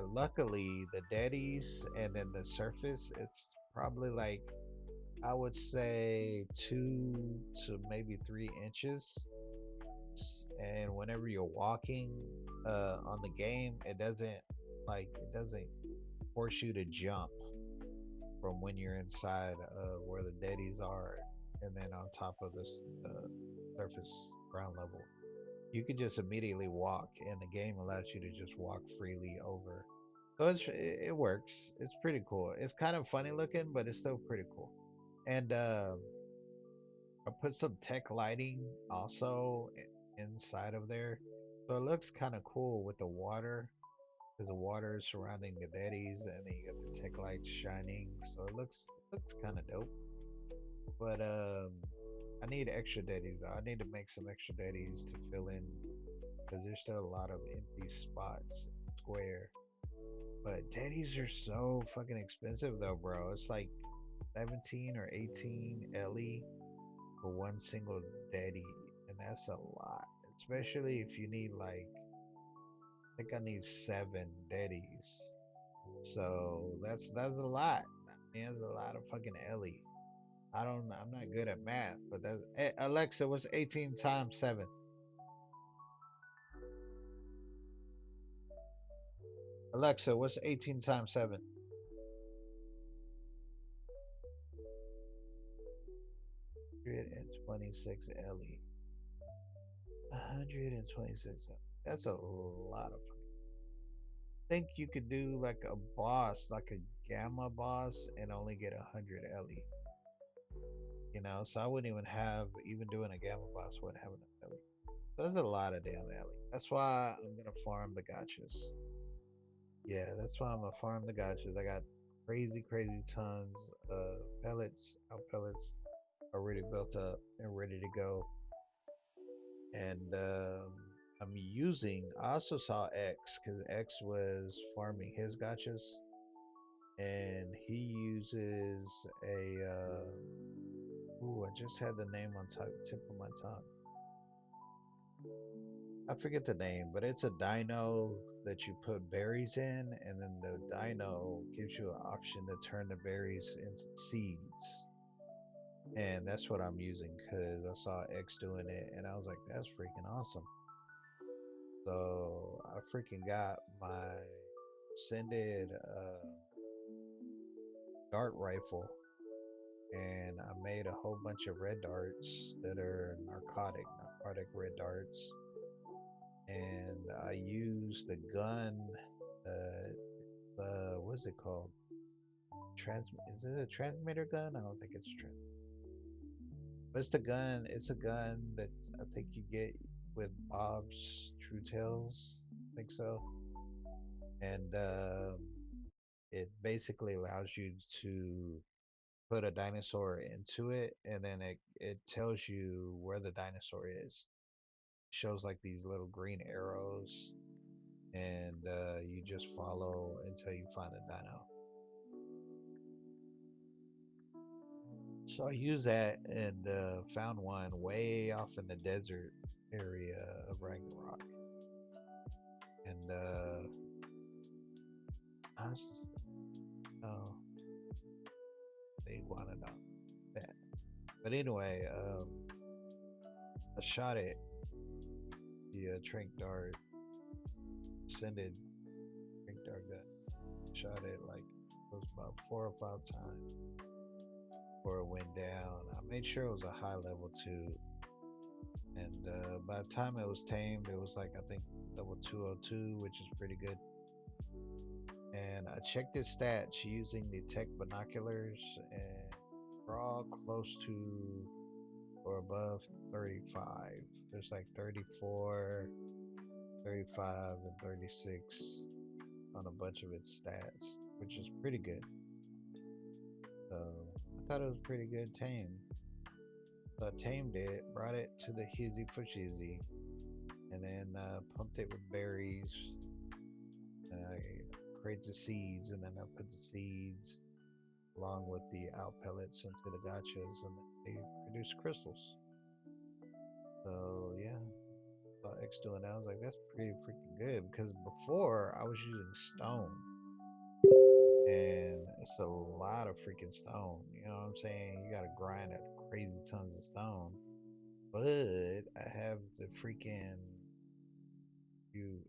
luckily, the daddies and then the surface, it's probably like, I would say 2 to maybe 3 inches. And whenever you're walking on the game, it doesn't force you to jump from when you're inside where the daddies are, and then on top of this surface ground level. You can just immediately walk, and the game allows you to just walk freely over. So it works. It's pretty cool. It's kind of funny looking, but it's still pretty cool. And I put some tech lighting also inside of there, so it looks kind of cool with the water because the water is surrounding the daddies, and then you got the tech lights shining. So it looks kind of dope. But I need extra daddies. I need to make some extra daddies to fill in because there's still a lot of empty spots in the square. But daddies are so fucking expensive though, bro. It's like 17 or 18 LE for one single daddy, and that's a lot. Especially if you need like think I need 7 daddies. So that's a lot. I mean, that's a lot of fucking Ellie. I'm not good at math, but that. Hey, Alexa, what's 18 times 7? Alexa, what's 18 times 7? 126 Ellie. 126. That's a lot of. Think you could do like a boss, like a gamma boss, and only get 100 Ellie. You know, so I wouldn't even have even doing a gamma boss wouldn't have enough Ellie. So there's a lot of damn Ellie. That's why I'm gonna farm the gotchas. Yeah, that's why I'm gonna farm the gotchas. I got crazy, crazy tons of pellets. Our pellets already built up and ready to go. And I'm using. I also saw X because X was farming his gotchas, and he uses a. Ooh, I just had the name on tip of my tongue. I forget the name, but it's a dino that you put berries in, and then the dino gives you an option to turn the berries into seeds. And that's what I'm using because I saw X doing it, and I was like, that's freaking awesome. So I freaking got my sended dart rifle, and I made a whole bunch of red darts that are narcotic red darts. And I used the gun. What's it called? Is it a transmitter gun? I don't think it's but it's the gun. It's a gun that I think you get with Bob's True Tales. I think so. And it basically allows you to put a dinosaur into it, and then it tells you where the dinosaur is. It shows like these little green arrows, and you just follow until you find a dino. So I used that and found one way off in the desert area of Ragnarok, and I was, oh, they wanted that. But anyway, I shot it. The trank dart, sended trank dart gun. Shot it like it was about 4 or 5 times before it went down. I made sure it was a high level too. And by the time it was tamed, it was like I think level 202, which is pretty good. And I checked its stats using the tech binoculars, and we're all close to or above 35. There's like 34, 35, and 36 on a bunch of its stats, which is pretty good. So I thought it was pretty good tame. So I tamed it, brought it to the hizzy for shizzy, and then pumped it with berries. I create the seeds, and then I put the seeds along with the out pellets into the gotchas, and they produce crystals. So yeah, saw X doing that. I was like, that's pretty freaking good because before I was using stone, and it's a lot of freaking stone. You know what I'm saying? You got to grind at crazy tons of stone. But I have the freaking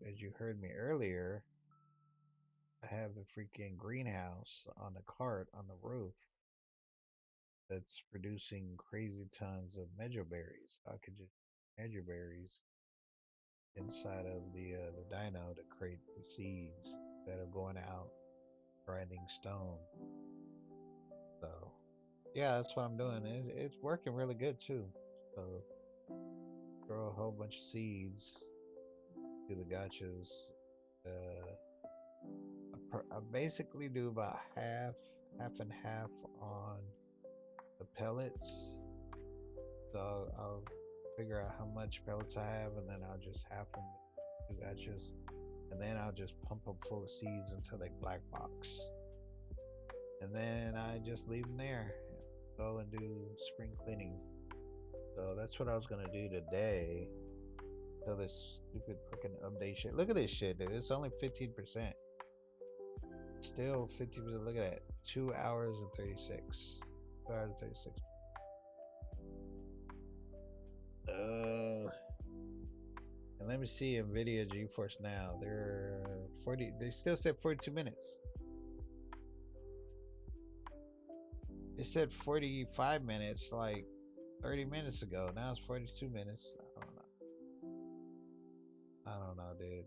as you heard me earlier, I have the freaking greenhouse on the cart on the roof that's producing crazy tons of medjool berries. I could just medjool berries inside of the dino to create the seeds that are going out grinding stone. So yeah, that's what I'm doing. It's working really good too. So throw a whole bunch of seeds to the gotchas. Uh, I basically do about half and half on the pellets. So I'll figure out how much pellets I have, and then I'll just half them two gotchas, and then I'll just pump them full of seeds until they black box, and then I just leave them there and go and do spring cleaning. So that's what I was gonna do today. So this stupid fucking update shit. Look at this shit, dude. It's only 15%. Still 50%. Look at that. 2 hours and 36. 2 hours and 36. And let me see NVIDIA GeForce Now. They're 40. They still said 42 minutes. It said 45 minutes like 30 minutes ago. Now it's 42 minutes. I don't know. I don't know, dude.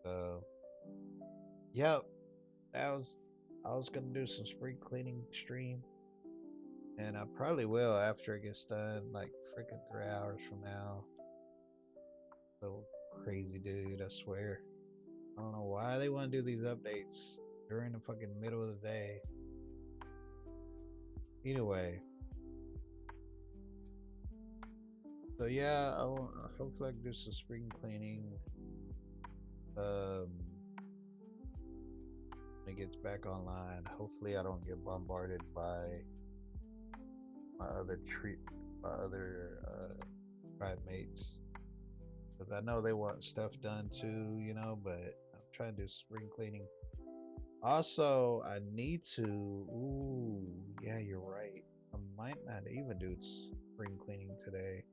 So, yep. That was. I was gonna do some spring cleaning stream, and I probably will after it gets done, like freaking 3 hours from now. So crazy, dude. I swear. I don't know why they want to do these updates during the fucking middle of the day. Either way. So yeah, hopefully I can do some spring cleaning. Um, when it gets back online. Hopefully I don't get bombarded by my other tribe mates. Because I know they want stuff done too, but I'm trying to do spring cleaning. Also, I need to. Ooh, yeah, you're right. I might not even do spring cleaning today.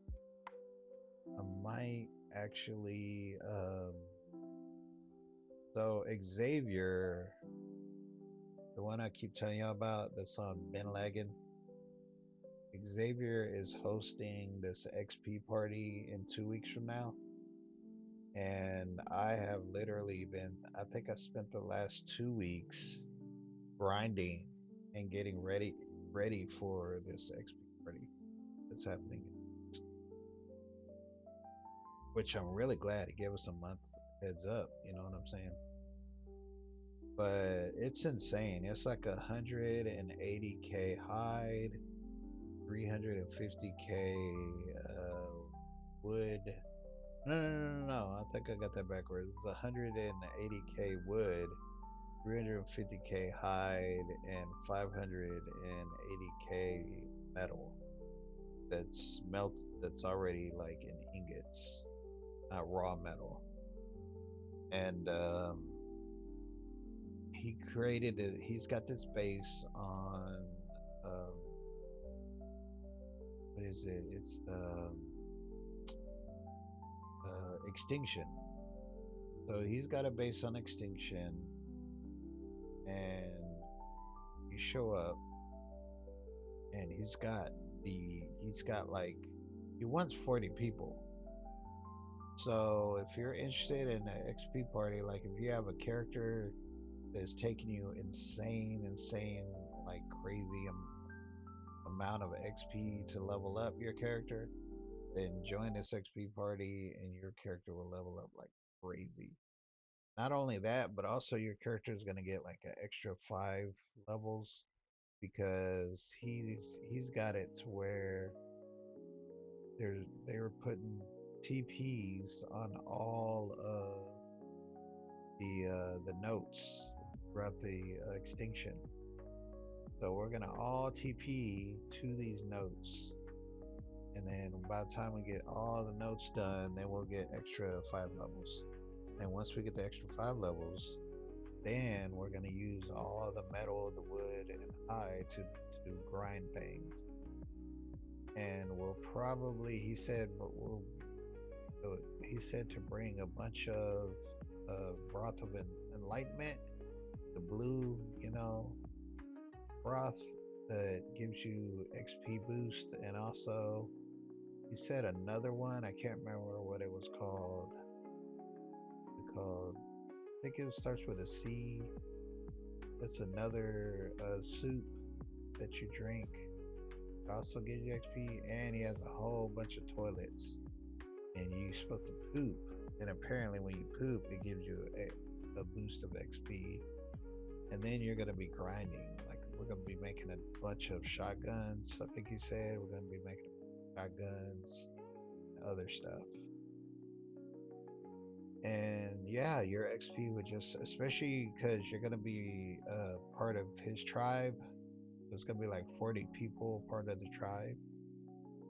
I might actually. So Xavier, the one I keep telling you about, that's on Ben Lagan. Xavier is hosting this XP party in 2 weeks from now. And I have literally I think I spent the last 2 weeks grinding and getting ready for this XP party that's happening, which I'm really glad he gave us a month heads up. You know what I'm saying? But it's insane. It's like 180K hide, 350K wood. No. I think I got that backwards. It's 180K wood, 350K hide, and 580K metal. That's already like in ingots, not raw metal. And he created it. He's got this base on um, what is it? It's Extinction. So he's got a base on Extinction, and you show up, and he's got like he wants 40 people. So if you're interested in an XP party, like if you have a character that's taking you insane, like crazy amount of XP to level up your character, then join this XP party and your character will level up like crazy. Not only that, but also your character is gonna get like an extra 5 levels because he's got it to where they were putting TPs on all of the notes throughout the extinction. So we're gonna all TP to these notes, and then by the time we get all the notes done, then we'll get extra 5 levels. And once we get the extra 5 levels, then we're gonna use all the metal, the wood, and the hide to grind things. And we'll probably, he said to bring a bunch of broth of enlightenment, the blue, broth that gives you XP boost, and also he said another one. I can't remember what it was called. I think it starts with a C. It's another soup that you drink. It also gives you XP, and he has a whole bunch of toilets, and you're supposed to poop. And apparently, when you poop, it gives you a boost of XP. And then you're gonna be grinding. Like we're gonna be making a bunch of shotguns. I think he said we're gonna be making shotguns, and other stuff. And yeah, your XP would just, especially because you're gonna be part of his tribe. There's gonna be like 40 people part of the tribe.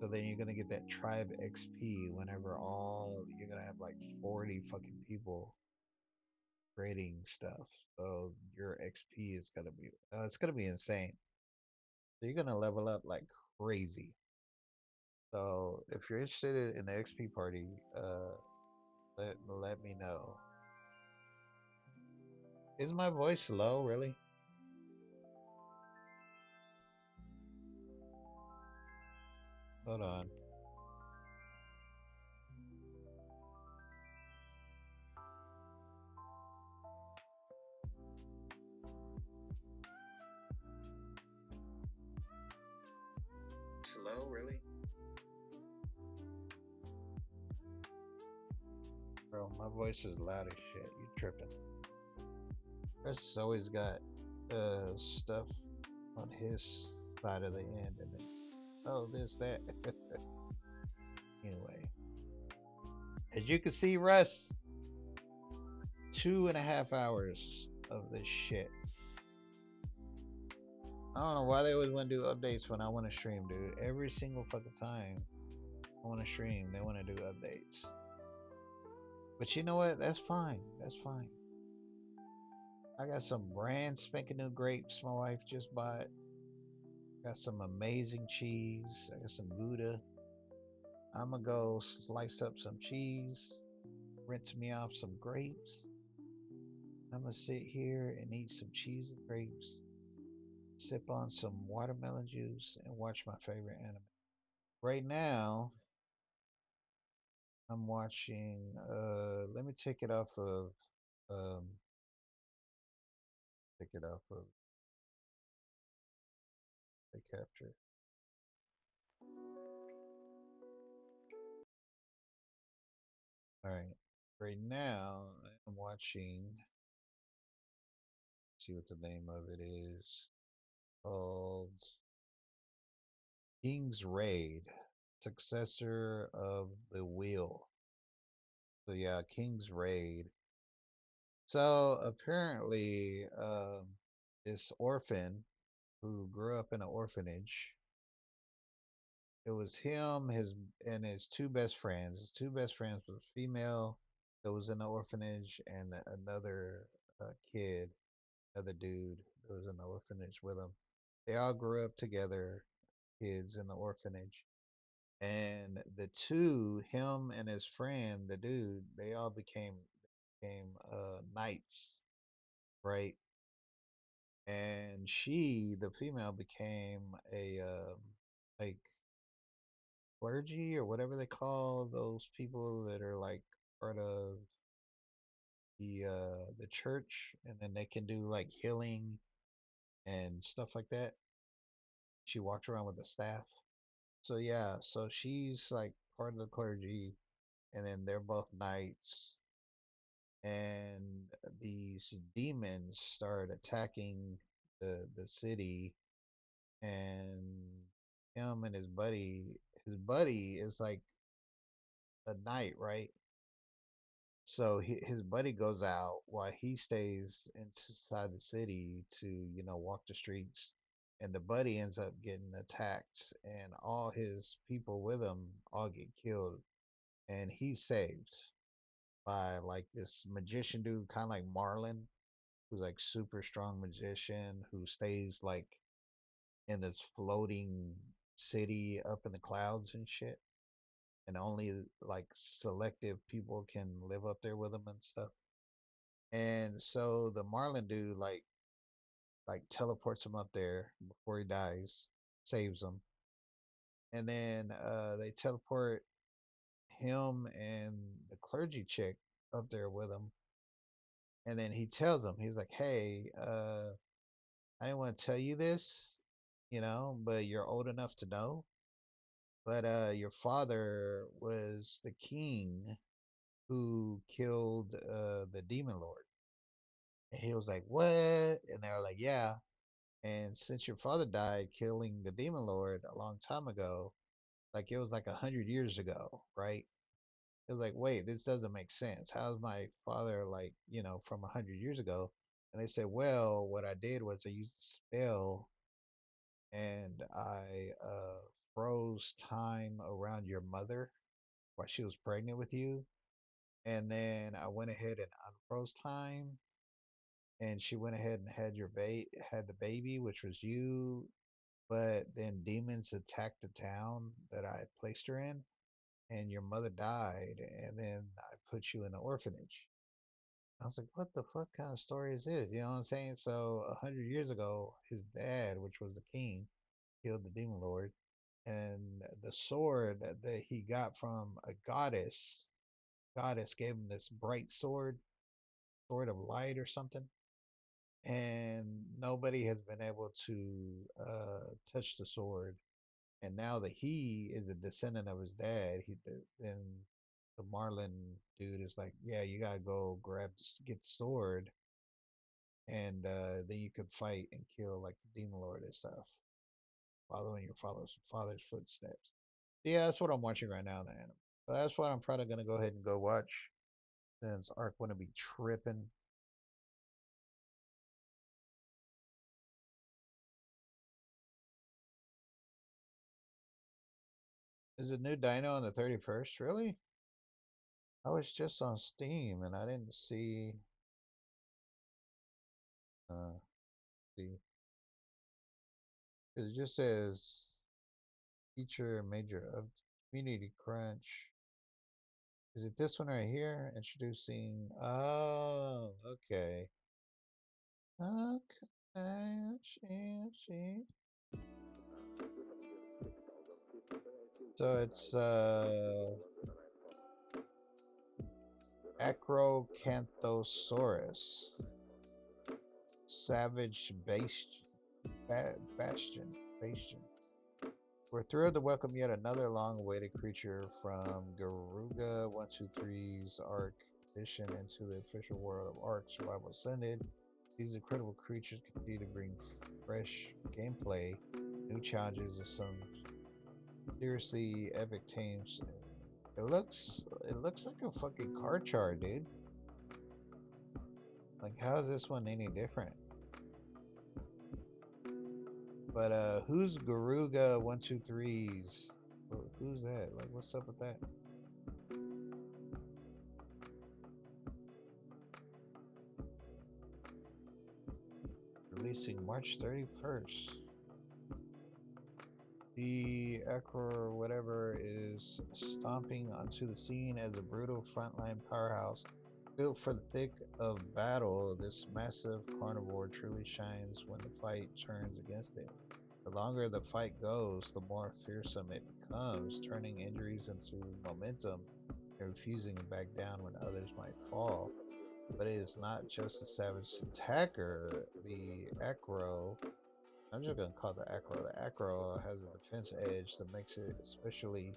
So then you're gonna get that tribe XP whenever all you're gonna have like 40 fucking people creating stuff. So your XP is gonna be it's gonna be insane. So you're gonna level up like crazy. So if you're interested in the XP party, let me know. Is my voice low, really? Hold on. Slow, really? Bro, my voice is loud as shit. You tripping. Chris has always got stuff on his side of the end and then oh this, that. Anyway. As you can see, Russ, 2.5 hours of this shit. I don't know why they always want to do updates when I want to stream, dude. Every single fucking time I want to stream, they want to do updates. But you know what? That's fine. That's fine. I got some brand spanking new grapes my wife just bought. Got some amazing cheese. I got some Gouda. I'm gonna go slice up some cheese, rinse me off some grapes. I'm gonna sit here and eat some cheese and grapes, sip on some watermelon juice, and watch my favorite anime. Right now, I'm watching. Let me take it off of. Um, take it off of the capture. All right. Right now, I'm watching. See what the name of it is. Called King's Raid, successor of the Wheel. So yeah, King's Raid. So apparently, this orphan who grew up in an orphanage. It was him, his and his two best friends. His two best friends was female that was in the orphanage, and another kid, another dude that was in the orphanage with him. They all grew up together, kids in the orphanage. And the two, him and his friend, the dude, they all became knights, right? And she, the female, became a like clergy or whatever they call those people that are like part of the church, and then they can do like healing and stuff like that. She walks around with a staff. So yeah, so she's like part of the clergy, and then they're both knights, and these demons start attacking the city, and him and his buddy is like a knight, right? So his buddy goes out while he stays inside the city to, walk the streets. And the buddy ends up getting attacked, and all his people with him all get killed. And he's saved by like this magician dude, kind of like Marlin, who's like super strong magician who stays like in this floating city up in the clouds and shit. And only like selective people can live up there with him and stuff. And so the Marlin dude like teleports him up there before he dies, saves him, and then they teleport him and the clergy chick up there with him, and then he tells them he's like, "Hey, I didn't want to tell you this, but you're old enough to know. But your father was the king who killed the demon lord." And he was like, "What?" And they were like, "Yeah." And since your father died killing the demon lord a long time ago, like it was like 100 years ago, right? It was like, wait, this doesn't make sense. How's my father like, from 100 years ago? And they said, well, what I did was I used a spell and I froze time around your mother while she was pregnant with you, and then I went ahead and unfroze time, and she went ahead and had the baby, which was you. But then demons attacked the town that I placed her in, and your mother died, and then I put you in an orphanage. I was like, what the fuck kind of story is this? You know what I'm saying? So 100 years ago, his dad, which was the king, killed the demon lord, and the sword that he got from a goddess gave him this bright sword, sword of light or something, and nobody has been able to touch the sword. And now that he is a descendant of his dad, then the Marlin dude is like, yeah, you gotta go get the sword, and then you could fight and kill like the demon lord and stuff, following your father's footsteps. Yeah, that's what I'm watching right now, the anime. So that's what I'm probably gonna go ahead and go watch since ARK wanna be tripping. Is a new Dino on the 31st? Really? I was just on Steam and I didn't uh see, it just says feature major of community crunch. Is it this one right here? Introducing. Oh, okay. Okay. I see. So it's Acrocanthosaurus, savage bastion. We're thrilled to welcome yet another long-awaited creature from Garuga 123's ARK edition into the official world of ARK Survival Ascended. These incredible creatures continue to bring fresh gameplay, new challenges, and some seriously epic teams. It looks like a fucking card chart, dude. Like, how is this one any different? But who's Garuga 123's? Who's that? Like, what's up with that? Releasing March 31st. The Echo whatever is stomping onto the scene as a brutal frontline powerhouse. Built for the thick of battle, this massive carnivore truly shines when the fight turns against it. The longer the fight goes, the more fearsome it becomes, turning injuries into momentum and refusing to back down when others might fall. But it is not just a savage attacker. The Acro, I'm just gonna call it the Acro. The Acro has a defense edge that makes it especially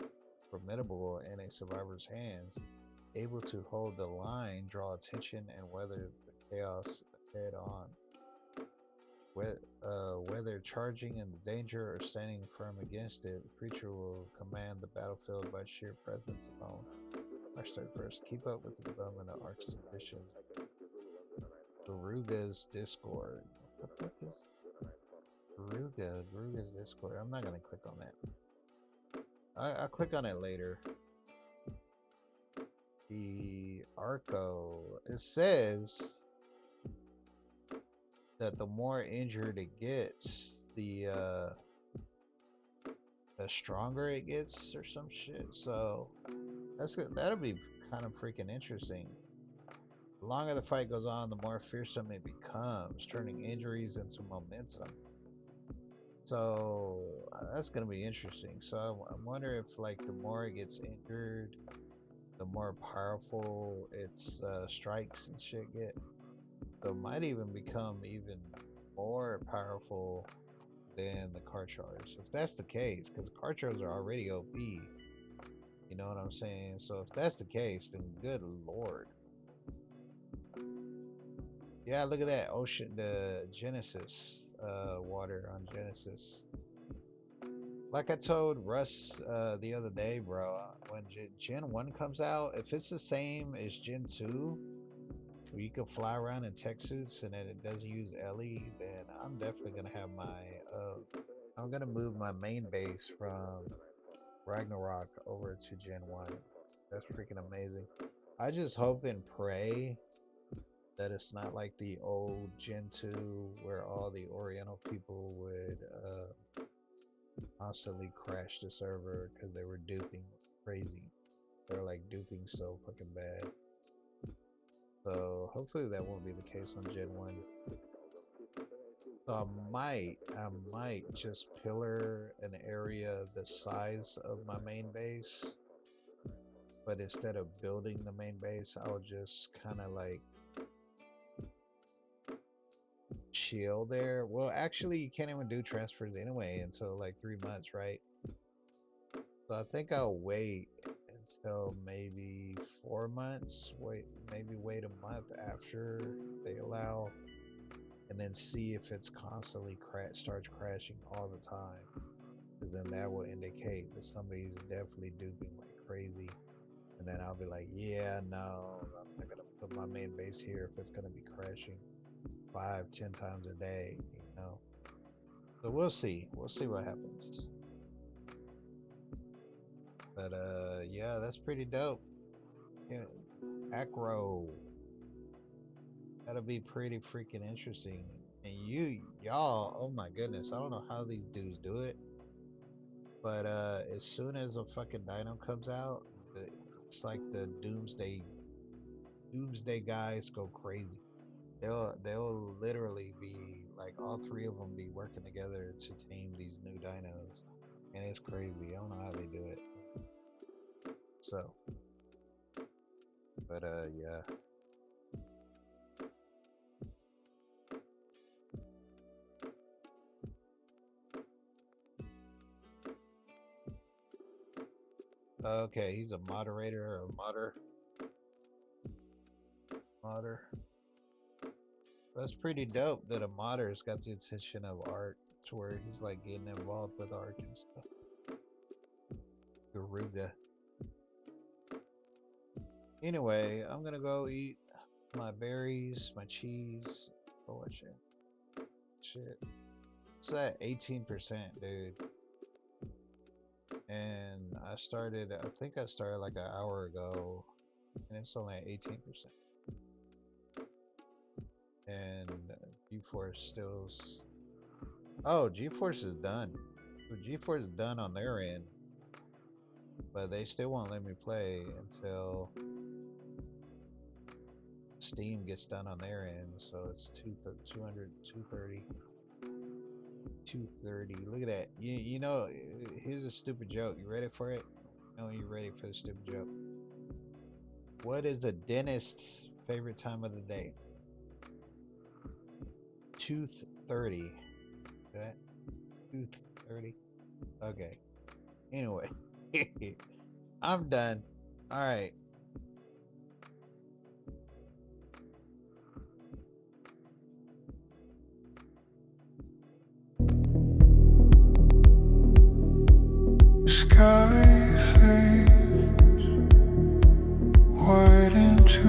formidable in a survivor's hands, able to hold the line, draw attention, and weather the chaos head on. Whether charging in the danger or standing firm against it, the creature will command the battlefield by sheer presence alone. March 31st. Keep up with the development of ARC's ambition. Garuga's Discord. What the fuck is Garuga's Discord? I'm not gonna click on that. I'll click on it later. The Arco. It says that the more injured it gets, the stronger it gets or some shit. So that's good. That'll be kind of freaking interesting. The longer the fight goes on, the more fearsome it becomes, turning injuries into momentum. So that's gonna be interesting. So I wonder if like the more it gets injured, the more powerful its strikes and shit get. So it might even become even more powerful than the Carchars. If that's the case, because the Carchars are already OP, you know what I'm saying? So if that's the case, then good lord. Yeah, look at that ocean, the Genesis water on Genesis. Like I told Russ the other day, bro, when Gen 1 comes out, if it's the same as Gen 2, where you can fly around in tech suits and then it doesn't use Ellie, then I'm definitely gonna have my I'm gonna move my main base from Ragnarok over to Gen 1. That's freaking amazing. I just hope and pray that it's not like the old Gen 2 where all the Oriental people would constantly crash the server because they were duping crazy. They're like duping so fucking bad. So hopefully that won't be the case on Gen 1. So I might just pillar an area the size of my main base, but instead of building the main base, I'll just kind of like chill there. Well, actually, you can't even do transfers anyway until like 3 months, right? So I think I'll wait until maybe 4 months. Maybe wait a month after they allow, and then see if it's constantly starts crashing all the time. Because then that will indicate that somebody's definitely duping like crazy. And then I'll be like, yeah, no, I'm not gonna put my main base here if it's gonna be crashing 5, 10 times a day, you know. So we'll see. We'll see what happens. But yeah, that's pretty dope. Yeah, Acro. That'll be pretty freaking interesting. And y'all, oh my goodness, I don't know how these dudes do it. But as soon as a fucking dino comes out, it's like the doomsday guys go crazy. They'll literally be like all three of them be working together to tame these new dinos, and it's crazy. I don't know how they do it. So, but yeah. Okay, he's a moderator or modder. That's pretty dope that a modder's got the attention of ARK to where he's like getting involved with ARK and stuff. Garuga. Anyway, I'm gonna go eat my berries, my cheese. Oh shit. Shit. It's at 18%, dude. And I think I started like an hour ago, and it's only at 18%. And GeForce still's. Oh, GeForce is done. So GeForce is done on their end, but they still won't let me play until Steam gets done on their end. So it's 200, 230. 230. Look at that. You know, here's a stupid joke. You ready for it? No, you ready for the stupid joke? What is a dentist's favorite time of the day? 2:30. That 2:30. Okay. Anyway, I'm done. All right. Sky fades white into